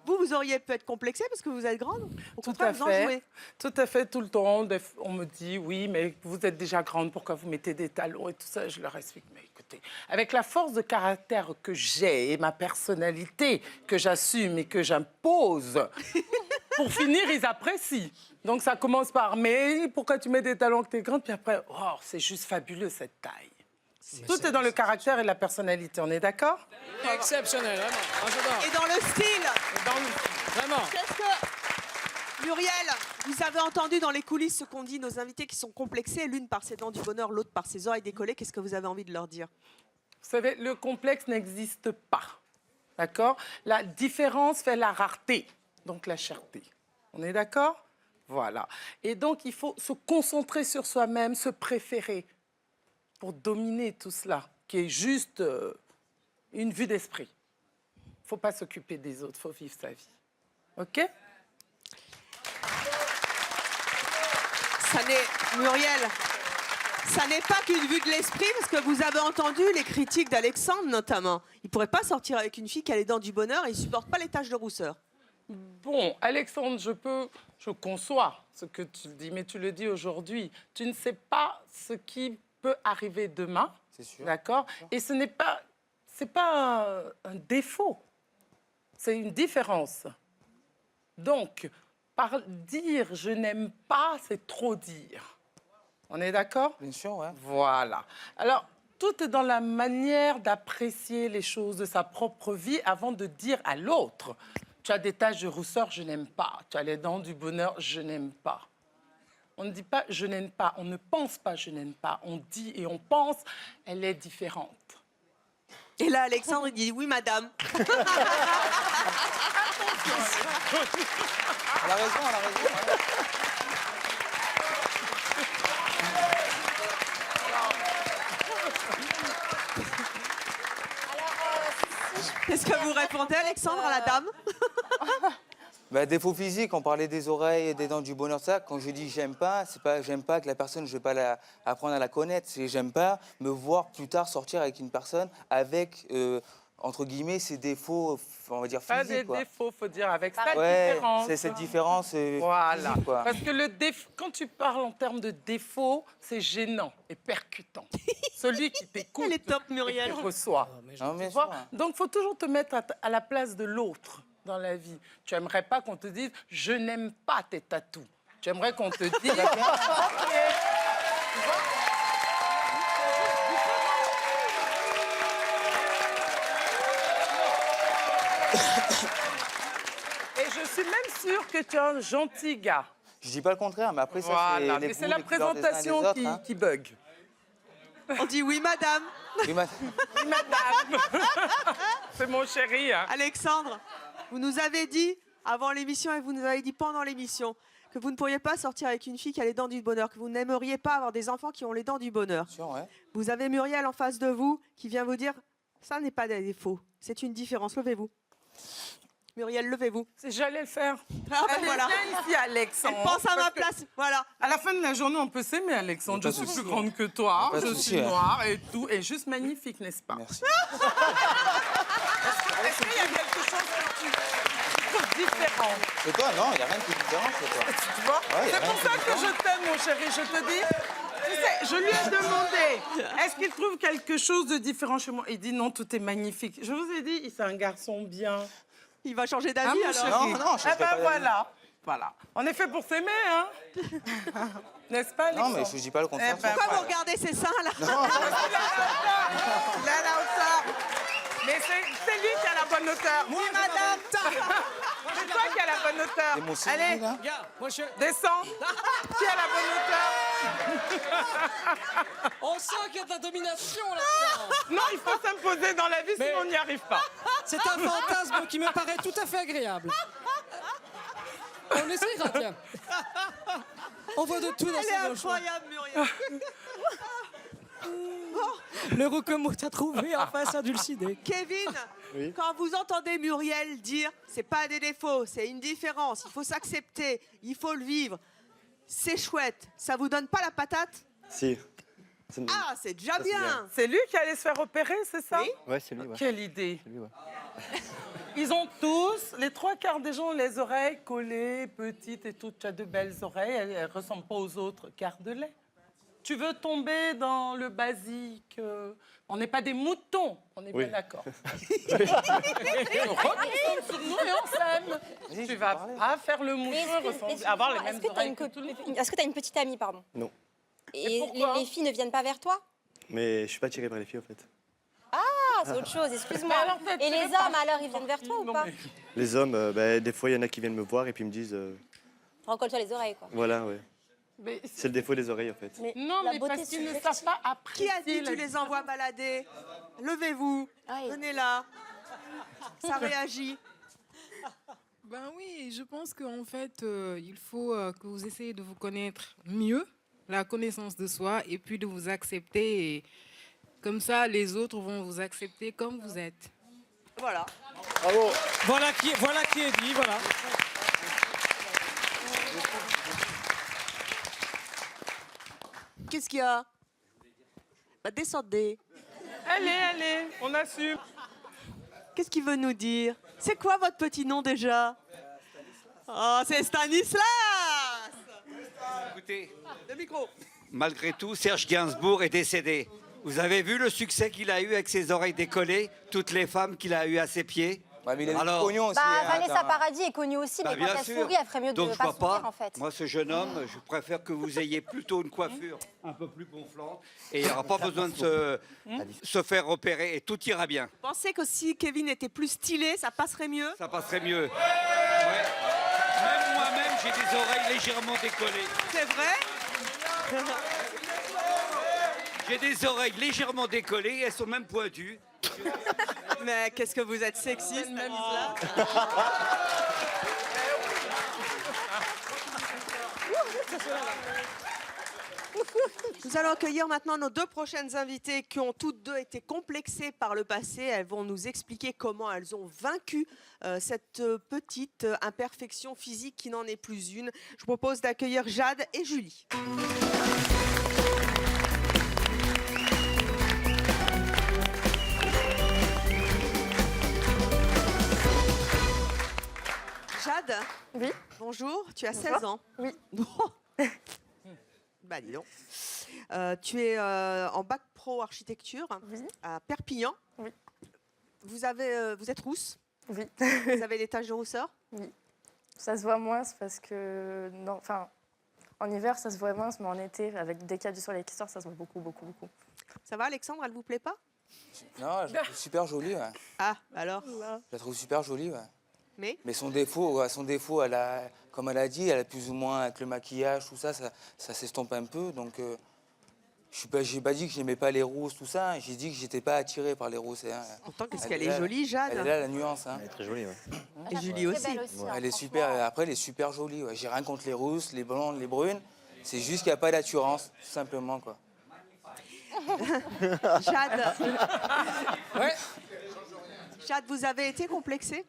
Vous auriez pu être complexée parce que vous êtes grande. Au Tout contraire, à vous en fait. jouez. Tout à fait, tout le temps. On me dit, oui, mais vous êtes déjà grande, pourquoi vous mettez des talons et tout ça? Je leur explique, mais écoutez, avec la force de caractère que j'ai et ma personnalité que j'assume et que j'impose, pour finir, ils apprécient. Donc ça commence par, mais pourquoi tu mets des talons que t'es grande? Puis après, oh, c'est juste fabuleux cette taille. Tout est dans le caractère et la personnalité, on est d'accord? Exceptionnel, vraiment. Moi, j'adore. Et dans le style. Vraiment. Qu'est-ce que... Muriel, vous avez entendu dans les coulisses ce qu'ont dit nos invités qui sont complexés, l'une par ses dents du bonheur, l'autre par ses oreilles décollées. Qu'est-ce que vous avez envie de leur dire? Vous savez, le complexe n'existe pas, d'accord? La différence fait la rareté, donc la cherté. On est d'accord? Voilà. Et donc, il faut se concentrer sur soi-même, se préférer pour dominer tout cela, qui est juste une vue d'esprit. Il ne faut pas s'occuper des autres, il faut vivre sa vie. OK? Muriel, ça n'est pas qu'une vue de l'esprit, parce que vous avez entendu les critiques d'Alexandre, notamment. Il ne pourrait pas sortir avec une fille qui a les dents du bonheur et il ne supporte pas les taches de rousseur. Bon, Alexandre, je conçois ce que tu dis, mais tu le dis aujourd'hui. Tu ne sais pas ce qui peut arriver demain, d'accord? Et ce n'est pas, un défaut, c'est une différence. Donc, par dire je n'aime pas, c'est trop dire. On est d'accord? Bien sûr, ouais. Voilà. Alors, tout est dans la manière d'apprécier les choses de sa propre vie avant de dire à l'autre. Tu as des taches de rousseur, je n'aime pas. Tu as les dents du bonheur, je n'aime pas. On ne dit pas je n'aime pas, on ne pense pas je n'aime pas. On dit et on pense, elle est différente. Et là, Alexandre, il dit oui, madame. Elle a raison, elle a raison. Qu'est-ce que vous répondez, Alexandre, à la dame? Bah, défaut physique, on parlait des oreilles, des dents du bonheur, ça. Quand je dis j'aime pas, c'est pas j'aime pas que la personne, je vais pas apprendre à la connaître. C'est j'aime pas me voir plus tard sortir avec une personne avec, entre guillemets, ses défauts, on va dire physiques. Pas des défauts, faut dire, avec cette ouais, différence. c'est cette différence voilà. physique, quoi. Parce que quand tu parles en termes de défauts, c'est gênant et percutant. Celui qui t'écoute, elle est top, Muriel, qui te reçoit. Tu vois? Donc, il faut toujours te mettre à la place de l'autre dans la vie. Tu n'aimerais pas qu'on te dise « je n'aime pas tes tatous ». Tu aimerais qu'on te dise Et je suis même sûre que tu es un gentil gars. Je dis pas le contraire, mais après ça, voilà. c'est Mais c'est la présentation qui bug. On dit oui, madame. Oui, madame. Oui, madame. C'est mon chéri. Hein. Alexandre, vous nous avez dit avant l'émission et vous nous avez dit pendant l'émission que vous ne pourriez pas sortir avec une fille qui a les dents du bonheur, que vous n'aimeriez pas avoir des enfants qui ont les dents du bonheur. Sûr, ouais. Vous avez Muriel en face de vous qui vient vous dire ça n'est pas des défauts, c'est une différence. Levez-vous. Muriel, levez-vous. J'allais le faire. Ah, ben Allez, voilà. viens ici, Alexandre. Elle pense à ma place. Voilà. À la fin de la journée, on peut s'aimer, Alexandre. Je suis plus grande que toi, je suis noire et tout, et juste magnifique, n'est-ce pas? Merci. Est-ce qu'il y a quelque chose que tu trouves différent? C'est toi, non, il n'y a rien qui est différent, c'est toi. Tu vois? Ouais, c'est pour ça que je t'aime, mon chéri. Je te dis, tu sais, je lui ai demandé, est-ce qu'il trouve quelque chose de différent chez moi? Il dit non, tout est magnifique. Je vous ai dit, c'est un garçon bien. Il va changer d'avis mon alors. chéri. Non, je Eh ben changerai pas d'avis. voilà. On est fait pour s'aimer, hein. N'est-ce pas, Non, Alexandre? mais je dis pas le contraire. Eh ben, Pourquoi voilà. vous regardez ses seins là? Il a la hauteur. Mais c'est lui qui a la bonne hauteur. Oui, madame. C'est toi qui as la bonne hauteur. Et mon chéri, Allez, là. Regarde, moi je... descends. Qui a la bonne hauteur? On sent qu'il y a de la domination là-dedans. Non, il faut s'imposer dans la vie, Mais- sinon on n'y arrive pas. C'est un fantasme qui me paraît tout à fait agréable. On essayera, tiens. On voit de tout dans Elle est ce choix. incroyable, Muriel. Le rouquemot t'a trouvé enfin s'adulcider. Kevin, Oui. quand vous entendez Muriel dire c'est pas des défauts, c'est une différence, il faut s'accepter, il faut le vivre, c'est chouette, ça vous donne pas la patate? Si. Ça me- Ah, c'est déjà Ça, c'est bien. bien. C'est lui qui allait se faire opérer, c'est ça? Oui. Ouais, c'est lui, ouais. Quelle idée. C'est lui, ouais. Ils ont tous, les trois quarts des gens, les oreilles collées, petites et tout. Tu as de belles oreilles, elles ne ressemblent pas aux autres quarts de lait. Tu veux tomber dans le basique. On n'est pas des moutons, on est Oui. bien d'accord. Retombe sur nous et on s'aime. Tu vas pas faire le mouton et avoir les mêmes oreilles que tout le monde. Est-ce que tu as une petite amie, pardon? Non. Et pourquoi les filles ne viennent pas vers toi? Mais je suis pas attiré par les filles, en fait. Ah, c'est autre chose, excuse-moi. Mais alors, t'es Et les attiré par- hommes, alors, ils viennent vers toi ou Non, pas? mais- Les hommes, des fois, il y en a qui viennent me voir et puis ils me disent Recolle-toi les oreilles, quoi. voilà, ouais. mais- C'est le défaut des oreilles, en fait. Non, la mais beauté parce qu'ils ne subjective. savent pas Qui apprécier. a dit la tu les envoies balader? Levez-vous, venez-là. Ça réagit. Ben oui, je pense qu'en fait, il faut que vous essayez de vous connaître mieux, la connaissance de soi, et puis de vous accepter. Et comme ça, les autres vont vous accepter comme vous êtes. Voilà. Bravo. Voilà qui est dit, voilà. Qu'est-ce qu'il y a? Bah, descendez. Allez, on assume. Qu'est-ce qu'il veut nous dire? C'est quoi votre petit nom déjà? Oh, c'est Stanislas! Écoutez, Le micro. malgré tout, Serge Gainsbourg est décédé. Vous avez vu le succès qu'il a eu avec ses oreilles décollées, toutes les femmes qu'il a eues à ses pieds? Ouais, mais il a du Alors, pognon aussi. Bah, hein, Vanessa attends. Paradis est connue aussi, bah, mais quand bien elle sûr. sourit, elle ferait mieux Donc de je pas vois sourire, pas. en fait. Moi, ce jeune homme, je préfère que vous ayez plutôt une coiffure un peu plus gonflante et il n'y aura pas besoin de se faire opérer et tout ira bien. Vous pensez que si Kevin était plus stylé, ça passerait mieux? Ça passerait mieux. Ouais. Même moi-même, j'ai des oreilles légèrement décollées. C'est vrai? J'ai des oreilles légèrement décollées, elles sont même pointues. Mais qu'est-ce que vous êtes sexiste, Stanislas. Nous allons accueillir maintenant nos deux prochaines invitées qui ont toutes deux été complexées par le passé. Elles vont nous expliquer comment elles ont vaincu cette petite imperfection physique qui n'en est plus une. Je vous propose d'accueillir Jade et Julie. Jade. Oui. Bonjour, tu as Bonjour. 16 ans. Oui. Bah dis donc. Tu es en bac pro architecture à Perpignan. Oui. Vous êtes rousse. Oui. Vous avez des taches de rousseur. Oui. Ça se voit moins, c'est parce que en hiver, ça se voit moins, mais en été, avec dès qu'il y a du soleil qui sort, ça se voit beaucoup, beaucoup, beaucoup. Ça va, Alexandre, elle vous plaît pas? Non, je la trouve super jolie, ouais. Ah, alors? Je la trouve super jolie, ouais. Mais son défaut, elle a, comme elle a dit, elle a plus ou moins avec le maquillage, tout ça, ça s'estompe un peu. Donc, j'ai pas dit que j'aimais pas les rousses, tout ça. J'ai dit que j'étais pas attiré par les rousses. Hein. Pourtant, qu'est-ce qu'elle est jolie, Jade. Elle est là, la nuance. Hein. Elle est très jolie, ouais. Et Julie aussi. Elle est super. Après, elle est super jolie. Ouais. J'ai rien contre les rousses, les blondes, les brunes. C'est juste qu'il n'y a pas d'attirance, tout simplement, quoi. Jade. Ouais. Jade, vous avez été complexée?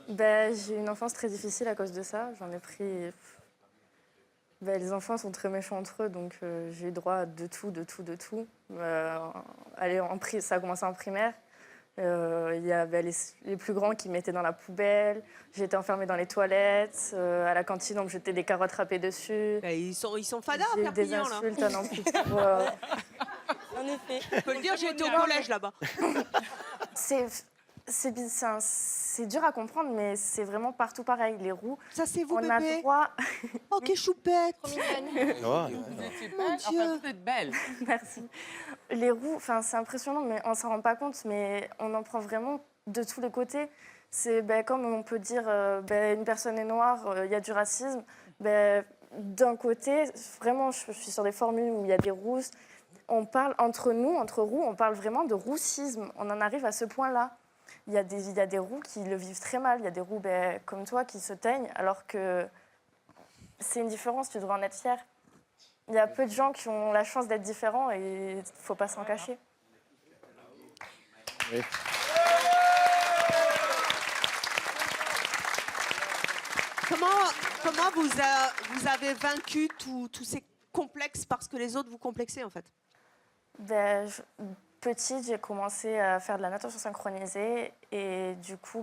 J'ai eu une enfance très difficile à cause de ça. J'en ai pris... les enfants sont très méchants entre eux, donc j'ai eu droit de tout. Ça a commencé en primaire. Il y avait les plus grands qui me mettaient dans la poubelle. J'ai été enfermée dans les toilettes. À la cantine, on me jetait des carottes râpées dessus. Ils sont fadas à J'ai eu des Perpignan, là. insultes à n'en plus. En effet. Je peux le dire, j'ai été au collège là-bas. C'est dur à comprendre, mais c'est vraiment partout pareil. Les roues. Ça, c'est vous, on a bébé droit. Oh, quelle choupette. Mon Enfin, vous êtes belle. Merci. Les roues, c'est impressionnant, mais on s'en rend pas compte, mais on en prend vraiment de tous les côtés. C'est comme on peut dire, une personne est noire, il y a du racisme. D'un côté, vraiment, je suis sur des formules où il y a des rousses. On parle entre nous, entre roux, on parle vraiment de roussisme. On en arrive à ce point-là. Il y a des roux qui le vivent très mal. Il y a des roux comme toi qui se teignent, alors que c'est une différence, tu devrais en être fier. Il y a peu de gens qui ont la chance d'être différents et il ne faut pas s'en cacher. Oui. Comment vous avez vaincu tous ces complexes parce que les autres vous complexaient en fait? Petite, j'ai commencé à faire de la natation synchronisée et du coup,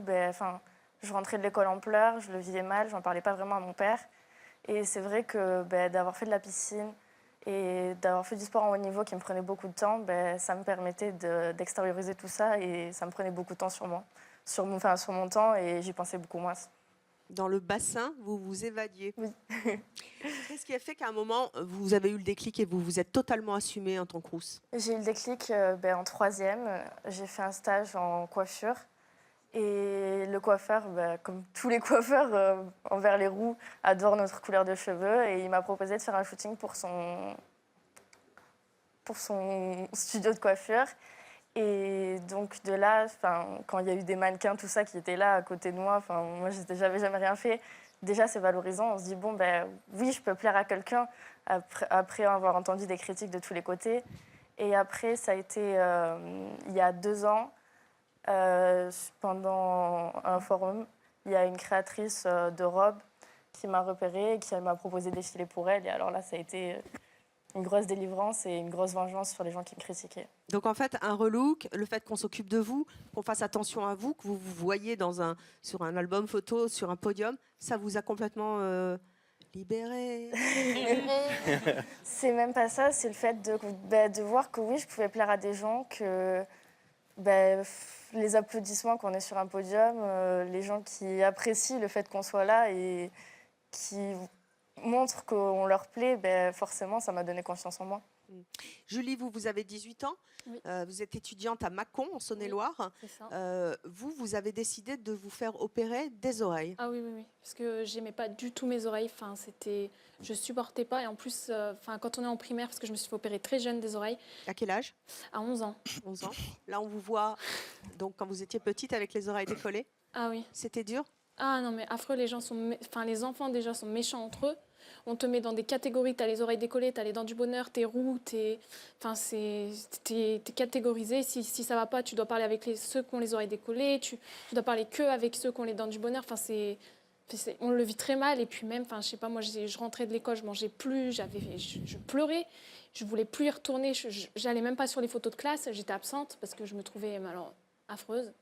je rentrais de l'école en pleurs, je le vivais mal, j'en parlais pas vraiment à mon père. Et c'est vrai que d'avoir fait de la piscine et d'avoir fait du sport en haut niveau qui me prenait beaucoup de temps, ça me permettait d'extérioriser tout ça et ça me prenait beaucoup de temps sur moi, sur mon temps et j'y pensais beaucoup moins. Dans le bassin, vous vous évadiez. Oui. Qu'est-ce qui a fait qu'à un moment, vous avez eu le déclic et vous vous êtes totalement assumée en tant que rousse? J'ai eu le déclic en 3e. J'ai fait un stage en coiffure. Et le coiffeur, comme tous les coiffeurs envers les roux, adore notre couleur de cheveux. Et il m'a proposé de faire un shooting pour son studio de coiffure. Et donc de là, quand il y a eu des mannequins, tout ça, qui étaient là à côté de moi, moi, j'avais jamais rien fait. Déjà, c'est valorisant. On se dit, oui, je peux plaire à quelqu'un après avoir entendu des critiques de tous les côtés. Et après, ça a été il y a 2 ans, pendant un forum, il y a une créatrice de robes qui m'a repérée et qui m'a proposé de défiler pour elle. Et alors là, ça a été une grosse délivrance et une grosse vengeance sur les gens qui me critiquaient. Donc en fait, un relook, le fait qu'on s'occupe de vous, qu'on fasse attention à vous, que vous vous voyez sur un album photo, sur un podium, ça vous a complètement libéré. C'est même pas ça, c'est le fait de voir que oui, je pouvais plaire à des gens, que les applaudissements quand on est sur un podium, les gens qui apprécient le fait qu'on soit là et qui montrent qu'on leur plaît, forcément, ça m'a donné confiance en moi. Julie, vous avez 18 ans, Oui. Vous êtes étudiante à Mâcon, en Saône-et-Loire. Oui, c'est ça. Vous avez décidé de vous faire opérer des oreilles. Ah oui, parce que j'aimais pas du tout mes oreilles. Je supportais pas. Et en plus, quand on est en primaire, parce que je me suis fait opérer très jeune des oreilles. À quel âge? À 11 ans. 11 ans. Là, on vous voit donc quand vous étiez petite avec les oreilles décollées. Ah oui. C'était dur? Ah non, mais affreux, les enfants déjà sont méchants entre eux. On te met dans des catégories, t'as les oreilles décollées, t'as les dents du bonheur, t'es roux, t'es catégorisé. Si ça va pas, tu dois parler avec ceux qui ont les oreilles décollées, tu dois parler que avec ceux qui ont les dents du bonheur. On le vit très mal. Et puis même, je sais pas, moi, je rentrais de l'école, je mangeais plus, je pleurais, je voulais plus y retourner, j'allais même pas sur les photos de classe, j'étais absente parce que je me trouvais affreuse.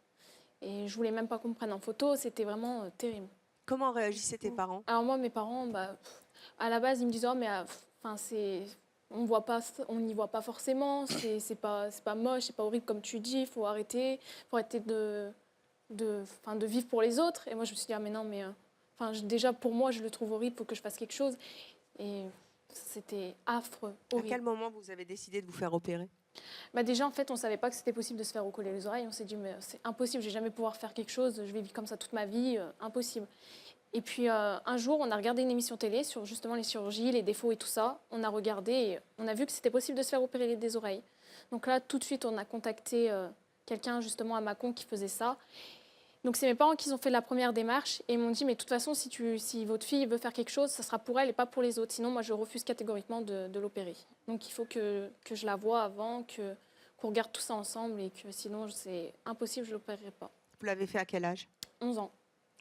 Et je voulais même pas qu'on me prenne en photo, c'était vraiment terrible. Comment réagissaient tes parents? Alors moi, mes parents, à la base, ils me disaient, on n'y voit pas forcément, c'est pas moche, c'est pas horrible comme tu dis, faut arrêter de vivre pour les autres. Et moi, je me suis dit, déjà pour moi, je le trouve horrible, faut que je fasse quelque chose. Et c'était affreux, horrible. À quel moment vous avez décidé de vous faire opérer? Déjà, en fait, on savait pas que c'était possible de se faire recoller les oreilles. On s'est dit, mais c'est impossible, je vais jamais pouvoir faire quelque chose, je vais vivre comme ça toute ma vie, impossible. Et puis un jour, on a regardé une émission télé sur justement les chirurgies, les défauts et tout ça. On a regardé et on a vu que c'était possible de se faire opérer des oreilles. Donc là, tout de suite, on a contacté quelqu'un justement à Mâcon qui faisait ça. Donc c'est mes parents qui ont fait la première démarche et ils m'ont dit, mais de toute façon, si votre fille veut faire quelque chose, ça sera pour elle et pas pour les autres. Sinon, moi, je refuse catégoriquement de l'opérer. Donc il faut que je la voie avant, qu'on regarde tout ça ensemble et que sinon, c'est impossible, je ne l'opérerai pas. Vous l'avez fait à quel âge? 11 ans.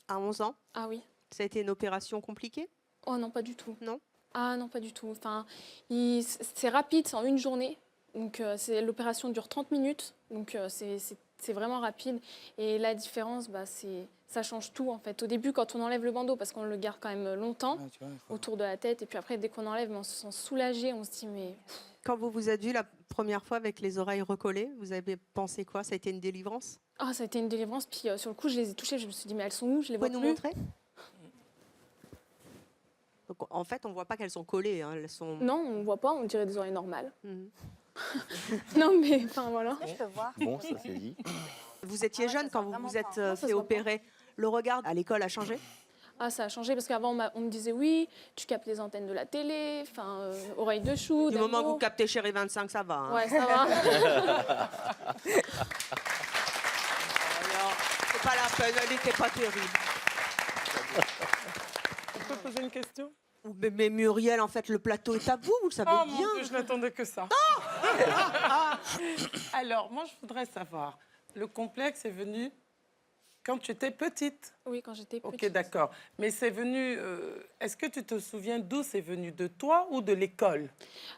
À 11 ans? Ah oui. Ça a été une opération compliquée? Oh non, pas du tout. Non? Ah non, pas du tout. C'est rapide, c'est en une journée. Donc l'opération dure 30 minutes. Donc c'est vraiment rapide. Et la différence, ça change tout en fait. Au début, quand on enlève le bandeau, parce qu'on le garde quand même longtemps autour de la tête. Et puis après, dès qu'on enlève, on se sent soulagé. On se dit, mais Quand vous vous êtes vu la première fois avec les oreilles recollées, vous avez pensé quoi? Ça a été une délivrance? Ah, ça a été une délivrance. Puis sur le coup, je les ai touchées. Je me suis dit, mais elles sont où? Je les vois Vous pouvez nous plus. montrer? Donc, en fait, on ne voit pas qu'elles sont collées. Hein, elles sont... Non, on ne voit pas. On dirait des oreilles normales. Mhm. Non, mais enfin voilà. Je peux voir. Bon, ça c'est dit. Vous étiez jeune quand vous vous êtes fait opérer. Le regard à l'école a changé? Ah, ça a changé parce qu'avant, on me disait oui, tu captes les antennes de la télé, enfin, oreilles de chou. Du moment que vous captez Chéri 25, ça va. Hein. Ouais, ça va. Alors, c'est pas la peine, elle n'était pas terrible. Je peux poser une question? Mais Muriel, en fait, le plateau est à vous, vous le savez Oh bien. mon Dieu, je n'attendais que ça. Alors, moi, je voudrais savoir, le complexe est venu quand tu étais petite? Oui, quand j'étais petite. Ok, d'accord. Mais c'est venu... est-ce que tu te souviens d'où c'est venu? De toi ou de l'école?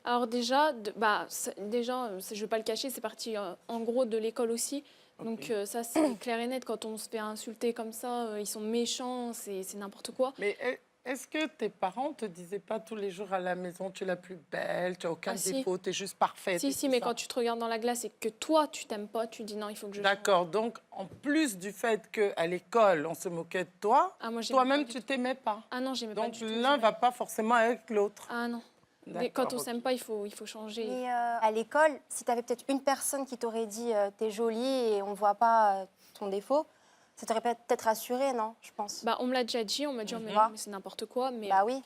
Alors déjà, je ne vais pas le cacher, c'est parti en gros de l'école aussi. Donc ça, c'est clair et net. Quand on se fait insulter comme ça, ils sont méchants, c'est n'importe quoi. Mais est-ce que tes parents te disaient pas tous les jours à la maison, tu es la plus belle, tu n'as aucun défaut, tu es juste parfaite? Si, mais quand tu te regardes dans la glace et que toi, tu t'aimes pas, tu dis non, il faut que je change. D'accord, donc en plus du fait qu'à l'école, on se moquait de toi, toi-même, tu t'aimais pas. Ah non, j'aimais pas du tout. Donc l'un va pas forcément avec l'autre. Ah non. D'accord, Quand on s'aime pas, il faut changer. Et à l'école, si tu avais peut-être une personne qui t'aurait dit t'es jolie et on voit pas ton défaut, ça t'aurait peut-être rassuré, non? Je pense. Bah, on me l'a déjà dit, on m'a dit oh, mais c'est n'importe quoi. Mais, bah oui.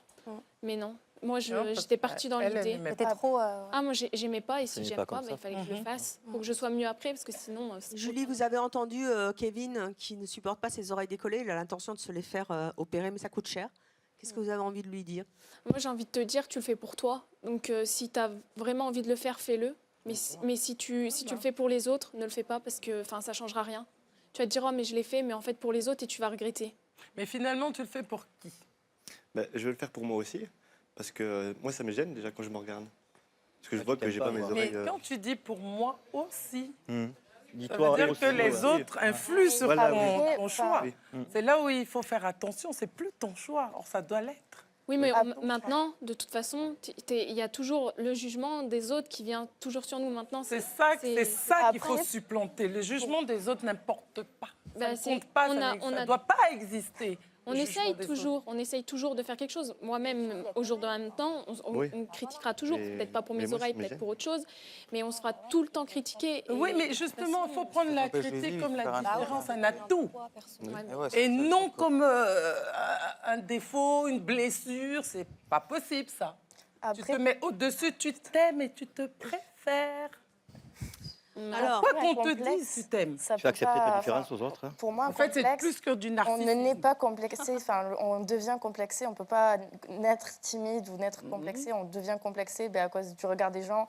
Mais non. Moi, Non, parce j'étais partie dans elle l'idée. n'aimait T'étais trop. Ah, moi, j'aimais pas, et si T'aimais j'aime pas pas, comme bah, il ça. fallait que je le fasse. Pour que je sois mieux après, parce que sinon. Julie, vous avez entendu Kevin qui ne supporte pas ses oreilles décollées. Il a l'intention de se les faire opérer, mais ça coûte cher. Qu'est-ce que vous avez envie de lui dire? Moi, j'ai envie de te dire que tu le fais pour toi. Donc, si tu as vraiment envie de le faire, fais-le. Mais si tu le fais pour les autres, ne le fais pas, parce que ça ne changera rien. Tu vas te dire, oh, mais je l'ai fait, mais en fait, pour les autres, et tu vas regretter. Mais finalement, tu le fais pour qui? Je vais le faire pour moi aussi, parce que moi, ça me gêne déjà quand je me regarde. Parce que je vois que j'ai pas mes oreilles. Mais quand tu dis pour moi aussi, ça Dis-toi veut dire aussi, que les ouais. autres influent sur Voilà, ton choix. Oui. C'est là où il faut faire attention, c'est plus ton choix, or ça doit l'être. Oui, mais maintenant, de toute façon, il y a toujours le jugement des autres qui vient toujours sur nous maintenant. C'est ça qu'il faut supplanter. Le jugement des autres n'importe pas. Ça ne compte pas, ça ne doit pas exister. On essaye toujours de faire quelque chose. Moi-même, au jour de en même temps, on critiquera toujours, peut-être pas pour mes oreilles, peut-être pour autre chose, mais on se fera tout le temps critiquer. Oui, mais justement, il faut prendre la critique comme la différence, un atout. Ouais. Et non comme un défaut, une blessure, c'est pas possible ça. Tu te mets au-dessus, tu t'aimes et tu te préfères. Alors, quoi qu'on te dise, tu t'aimes. Tu vas accepter ta différence aux autres. Pour moi, En fait, c'est plus que du narcissisme. On ne naît pas complexé, enfin, on devient complexé. On ne peut pas naître timide ou naître complexé. On devient complexé à cause du regard des gens.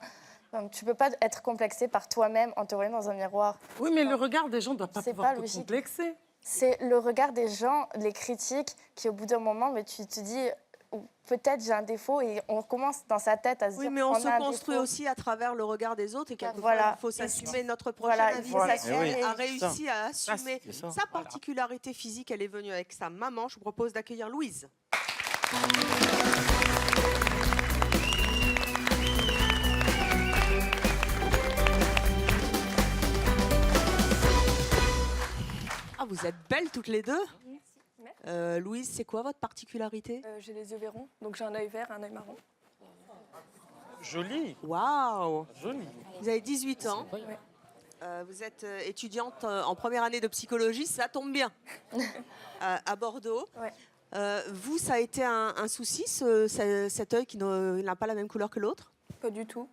Tu ne peux pas être complexé par toi-même en te regardant dans un miroir. Oui, mais le regard des gens ne doit pas pouvoir te complexer. C'est le regard des gens, les critiques, qui au bout d'un moment, mais tu te dis... Peut-être j'ai un défaut et on commence dans sa tête à se dire... Oui, mais on se construit aussi à travers le regard des autres et quelquefois il faut s'assumer. Notre prochaine invitée a réussi à assumer sa particularité physique. Elle est venue avec sa maman. Je vous propose d'accueillir Louise. Ah, vous êtes belles toutes les deux. Louise, c'est quoi votre particularité? J'ai les yeux verrons, donc j'ai un œil vert et un œil marron. Joli. Waouh. Joli. Vous avez 18 ans. Vous êtes étudiante en première année de psychologie, ça tombe bien, à Bordeaux. Vous, ça a été un souci, cet œil qui n'a pas la même couleur que l'autre? Pas du tout.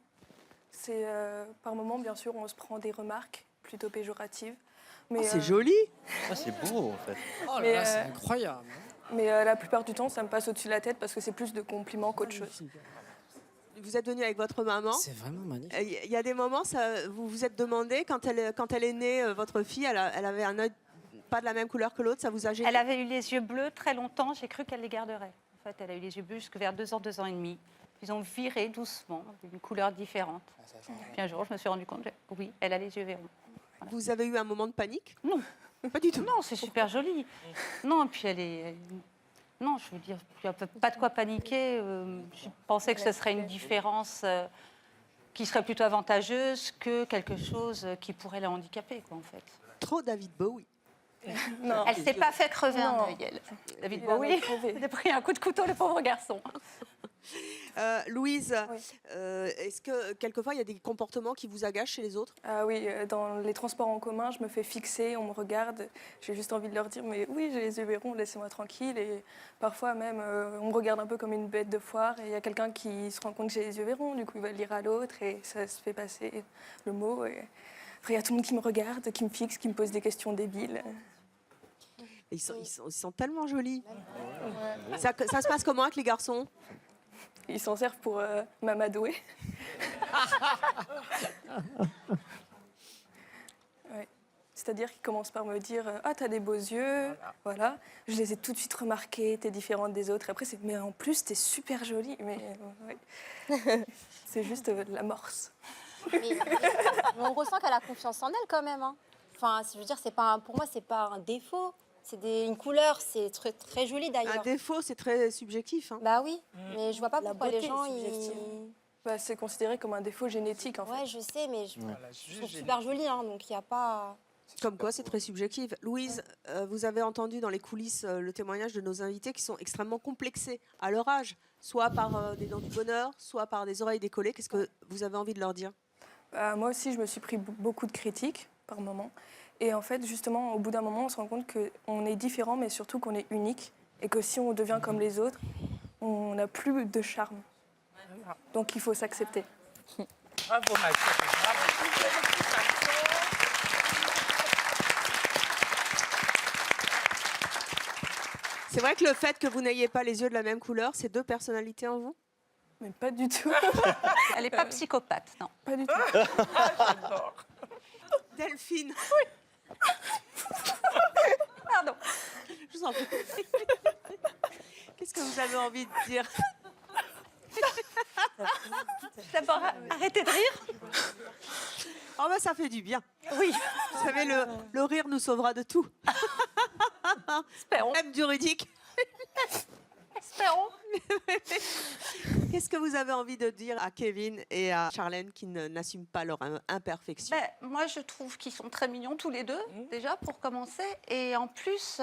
C'est par moments, bien sûr, on se prend des remarques plutôt péjoratives. Mais, c'est joli. Ah, c'est beau, en fait. Oh là là, c'est incroyable. Mais la plupart du temps, ça me passe au-dessus de la tête parce que c'est plus de compliments qu'autre chose. Vous êtes venu avec votre maman. C'est vraiment magnifique. Il y a des moments, vous vous êtes demandé, quand elle est née, votre fille, elle avait un œil pas de la même couleur que l'autre, ça vous a gêné? Elle avait eu les yeux bleus très longtemps, j'ai cru qu'elle les garderait. En fait, elle a eu les yeux bleus jusque vers 2 ans et demi. Ils ont viré doucement, d'une couleur différente. Puis un jour, je me suis rendu compte, oui, elle a les yeux verrons. Voilà. Vous avez eu un moment de panique? Non. Pas du tout. Non, c'est super joli. Non, puis non, je veux dire, il n'y a pas de quoi paniquer. Je pensais que ce serait une différence qui serait plutôt avantageuse que quelque chose qui pourrait la handicaper, quoi, en fait. Trop David Bowie. Non. Elle s'est pas fait crever un Non. œil, elle. David Il en a Bowie, crevé. il a pris un coup de couteau, le pauvre garçon. Louise, est-ce que quelquefois il y a des comportements qui vous agacent chez les autres? Ah oui, dans les transports en commun, je me fais fixer, on me regarde, j'ai juste envie de leur dire mais oui, j'ai les yeux verrons, laissez-moi tranquille. Et parfois même, on me regarde un peu comme une bête de foire et il y a quelqu'un qui se rend compte que j'ai les yeux verrons, du coup il va le dire à l'autre et ça se fait passer le mot. Et après il y a tout le monde qui me regarde, qui me fixe, qui me pose des questions débiles. Ils sont tellement jolis. Ça se passe comment avec les garçons? Ils s'en servent pour m'amadouer. Ouais. C'est-à-dire qu'ils commencent par me dire « Ah, t'as des beaux yeux. » Voilà. Je les ai tout de suite remarqués, t'es différente des autres. Après, c'est « Mais en plus, t'es super jolie. » Mais ouais. C'est juste l'amorce. Mais on ressent qu'elle a confiance en elle quand même. Hein. Enfin, je veux dire, pour moi, c'est pas un défaut. C'est une couleur, c'est très, très joli d'ailleurs. Un défaut, c'est très subjectif. Hein. Bah oui, mais je vois pas La pourquoi beauté les gens... est subjective. Bah, c'est considéré comme un défaut génétique en fait. Ouais, je sais, mais je trouve super joli, hein, donc il n'y a pas... Comme quoi, c'est très subjectif. Louise, vous avez entendu dans les coulisses le témoignage de nos invités qui sont extrêmement complexés à leur âge, soit par des dents du bonheur, soit par des oreilles décollées. Qu'est-ce que vous avez envie de leur dire? Moi aussi, je me suis pris beaucoup de critiques par moment. Et en fait, justement, au bout d'un moment, on se rend compte qu'on est différent, mais surtout qu'on est unique. Et que si on devient comme les autres, on n'a plus de charme. Donc il faut s'accepter. Bravo, Mathieu. C'est vrai que le fait que vous n'ayez pas les yeux de la même couleur, c'est deux personnalités en vous? Mais pas du tout. Elle n'est pas psychopathe, non. Pas du tout. J'adore. Delphine. Pardon. Je vous en prie. Qu'est-ce que vous avez envie de dire? D'abord, arrêtez de rire. Oh bah ça fait du bien. Oui. Vous savez, le rire nous sauvera de tout. Espérons. Même du ridique. Espérons. Qu'est-ce que vous avez envie de dire à Kevin et à Charlène qui n'assument pas leur imperfection? Moi, je trouve qu'ils sont très mignons tous les deux, déjà, pour commencer. Et en plus,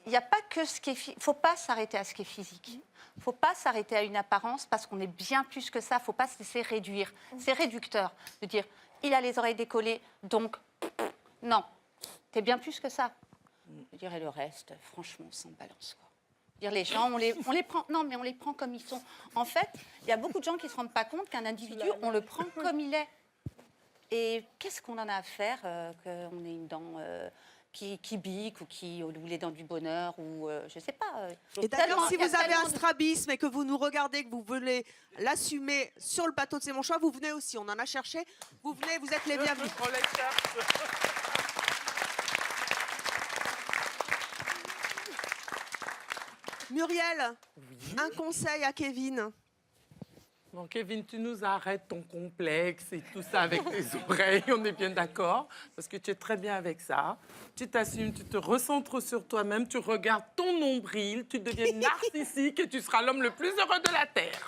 il n'y a pas que ce qui est... Il ne faut pas s'arrêter à ce qui est physique. Il ne faut pas s'arrêter à une apparence parce qu'on est bien plus que ça. Il ne faut pas se laisser réduire. C'est réducteur de dire, il a les oreilles décollées, donc... Non, tu es bien plus que ça. Je dirais le reste, franchement, sans balance, quoi. Dire les gens, on les prend, non, mais on les prend comme ils sont. En fait, il y a beaucoup de gens qui ne se rendent pas compte qu'un individu, on le prend comme il est. Et qu'est-ce qu'on en a à faire qu'on ait une dent qui bique ou les dents du bonheur ou je sais pas. Et d'ailleurs, si vous avez un strabisme et que vous nous regardez, que vous voulez l'assumer sur le plateau de C'est mon choix, vous venez aussi. On en a cherché. Vous venez, vous êtes les bienvenus. On les cherche. Muriel, un conseil à Kevin. Bon, Kevin, tu nous arrêtes ton complexe et tout ça avec tes oreilles, on est bien d'accord, parce que tu es très bien avec ça. Tu t'assumes, tu te recentres sur toi-même, tu regardes ton nombril, tu deviens narcissique et tu seras l'homme le plus heureux de la Terre.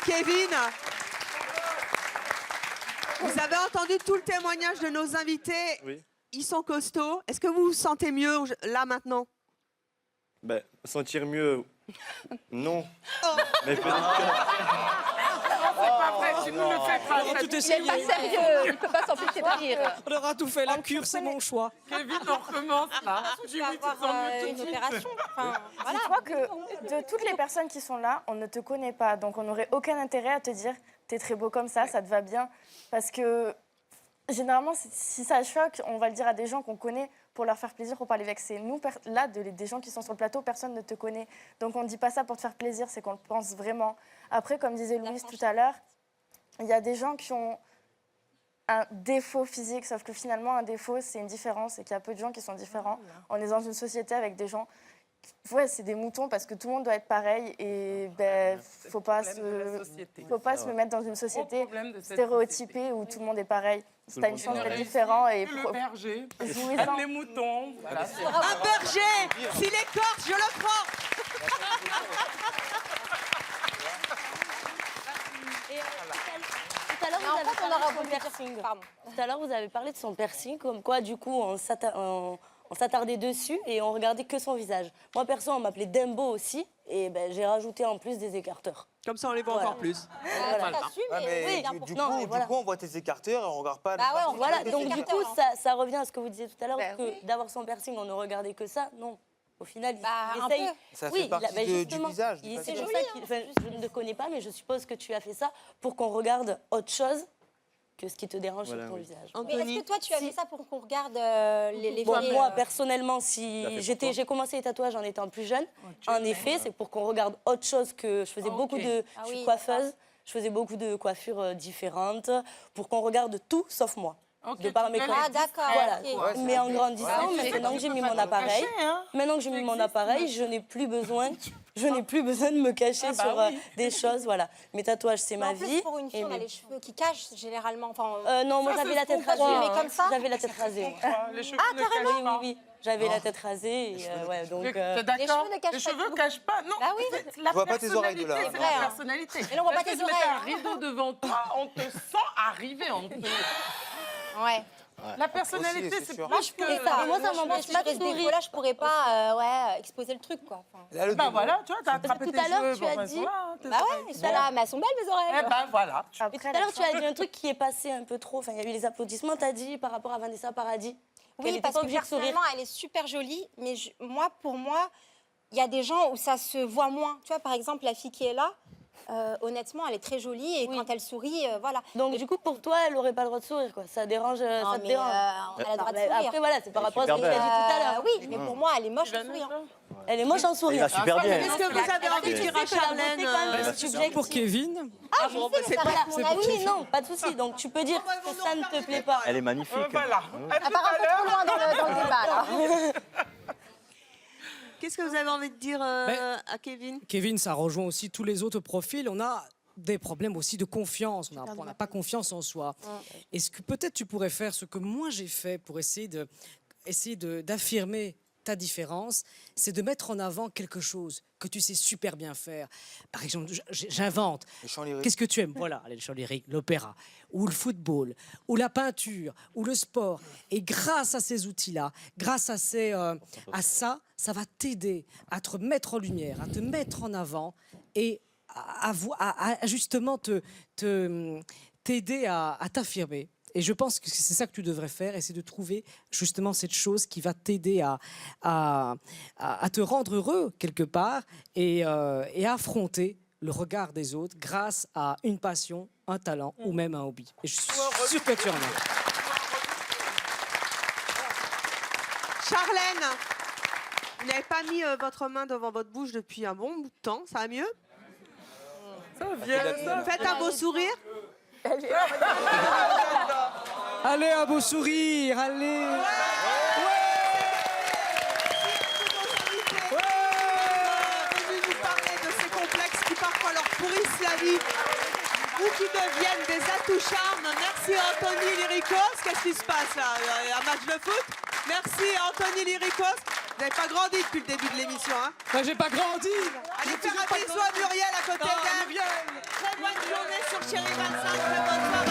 Kevin, vous avez entendu tout le témoignage de nos invités. Oui. Ils sont costauds. Est-ce que vous vous sentez mieux là maintenant? Ben, sentir mieux, non. Oh. Mais peut-être C'est pas vrai, tu nous le fais pas. tout Il n'est essayé. pas sérieux, il ne peut pas s'empêcher de rire. On aura tout fait, la cure, c'est mon choix. Kevin, on recommence là. Tu vas avoir une opération. Enfin, voilà. Dis-toi que de toutes les personnes qui sont là, on ne te connaît pas. Donc on n'aurait aucun intérêt à te dire t'es très beau comme ça te va bien. Parce que généralement, si ça choque, on va le dire à des gens qu'on connaît pour leur faire plaisir, pour pas les vexer. Nous, là, des gens qui sont sur le plateau, personne ne te connaît. Donc on ne dit pas ça pour te faire plaisir, c'est qu'on le pense vraiment. Après, comme disait Louise tout à l'heure, il y a des gens qui ont un défaut physique, sauf que finalement, un défaut, c'est une différence et qu'il y a peu de gens qui sont différents. On est dans une société avec des gens ouais, c'est des moutons parce que tout le monde doit être pareil et ben, faut pas se mettre dans une société stéréotypée où tout le monde est pareil. Si t'as une chance d'être différent et le berger, jouissant. les moutons. Voilà. Un berger, s'il écorche, je le prends. Tout à l'heure, vous avez parlé de son piercing. Tout à l'heure, vous avez parlé de son piercing, comme quoi, du coup, on s'attardait dessus et on regardait que son visage. Moi, perso, on m'appelait Dembo aussi, et ben, j'ai rajouté en plus des écarteurs. Comme ça, on les voit encore plus. Voilà. Du coup, on voit tes écarteurs et on regarde pas... Voilà, donc du coup, ça revient à ce que vous disiez tout à l'heure, que d'avoir son piercing, on ne regardait que ça. Non. Au final, il essaye. Ça fait partie du visage. C'est joli. Je ne te connais pas, mais je suppose que tu as fait ça pour qu'on regarde autre chose que ce qui te dérange sur ton visage. Mais est-ce que toi, tu as fait ça pour qu'on regarde les moi, personnellement, j'ai commencé les tatouages en étant plus jeune. En effet, c'est pour qu'on regarde autre chose que... Je faisais beaucoup de... Je suis coiffeuse. Je faisais beaucoup de coiffures différentes pour qu'on regarde tout sauf moi. De par mes Ah, d'accord. Voilà. Mais en grandissant, maintenant que j'ai mis mon appareil, je n'ai plus besoin de me cacher sur des choses. Voilà. Mes tatouages, c'est ma vie. Pour une fille, on a les cheveux qui cachent généralement. Enfin, non, moi j'avais la tête rasée. Mais comme ça. J'avais la tête rasée. Ah, carrément. Oui. J'avais la tête rasée. T'es d'accord? Les cheveux ne cachent pas. Non. Ah oui. Je vois pas tes oreilles de là. C'est vrai. La personnalité. Et là, on voit pas tes Si tu oreilles. mettais un rideau devant toi, on te sent arriver. Ouais. La personnalité, c'est Moi, je pourrais pas. Moi, ça m'empêche pas de sourire. Là, je pourrais pas exposer le truc, quoi. Bah voilà, tu vois, t'as attrapé tes cheveux. Tout à l'heure, tu as dit... Bah ouais, mais elles sont belles, mes oreilles. Eh ben voilà. Et tout à l'heure, tu as dit un truc qui est passé un peu trop. Enfin, il y a eu les applaudissements, t'as dit, par rapport à Vanessa Paradis. Oui, parce que personnellement, elle est super jolie, mais pour moi, il y a des gens où ça se voit moins. Tu vois, par exemple, la fille qui est là, honnêtement, elle est très jolie et quand elle sourit, voilà. Donc, du coup, pour toi, elle n'aurait pas le droit de sourire, quoi. Ça dérange, ça te dérange. Elle a le droit de sourire. Après, voilà, c'est par rapport à ce que tu as dit tout à l'heure. Oui, mais pour moi, elle est moche en souriant. Elle est moche en souriant. Qu'est-ce que vous avez envie de dire à Charlène Pour Kevin. Ah, je sais, c'est mon avis. Oui, non, pas de souci. Donc, tu peux dire que ça ne te plaît pas. Elle est magnifique. Voilà. Elle part un peu trop loin dans le débat, là. Qu'est-ce que vous avez envie de dire à Kevin? Kevin, ça rejoint aussi tous les autres profils. On a des problèmes aussi de confiance. On n'a pas confiance en soi. Est-ce que peut-être tu pourrais faire ce que moi j'ai fait pour essayer d'affirmer ta différence, c'est de mettre en avant quelque chose que tu sais super bien faire. Par exemple, j'invente. Qu'est-ce que tu aimes? Voilà, les chants lyriques, l'opéra, ou le football, ou la peinture, ou le sport. Et grâce à ces outils-là, grâce à ça, ça va t'aider à te mettre en lumière, à te mettre en avant et à justement t'aider à t'affirmer. Et je pense que c'est ça que tu devrais faire, et c'est de trouver justement cette chose qui va t'aider à te rendre heureux quelque part et à affronter le regard des autres grâce à une passion, un talent ou même un hobby. Et je suis sûr que tu en as. Charlène, vous n'avez pas mis votre main devant votre bouche depuis un bon bout de temps, ça va mieux? Ça vient. Faites un beau sourire. Allez, un beau sourire, allez. Venus nous parler de ces complexes qui parfois leur pourrissent la vie ou qui deviennent des atouts charmes. Merci Anthony Lyricos. Qu'est-ce qui se passe là? Un match de foot? Merci Anthony Lyricos. Vous n'avez pas grandi depuis le début de l'émission, hein? Moi, j'ai pas grandi. Allez faire un bisou à Muriel à côté d'elle. Très bonne journée sur Chérie 25. Très bonne soirée.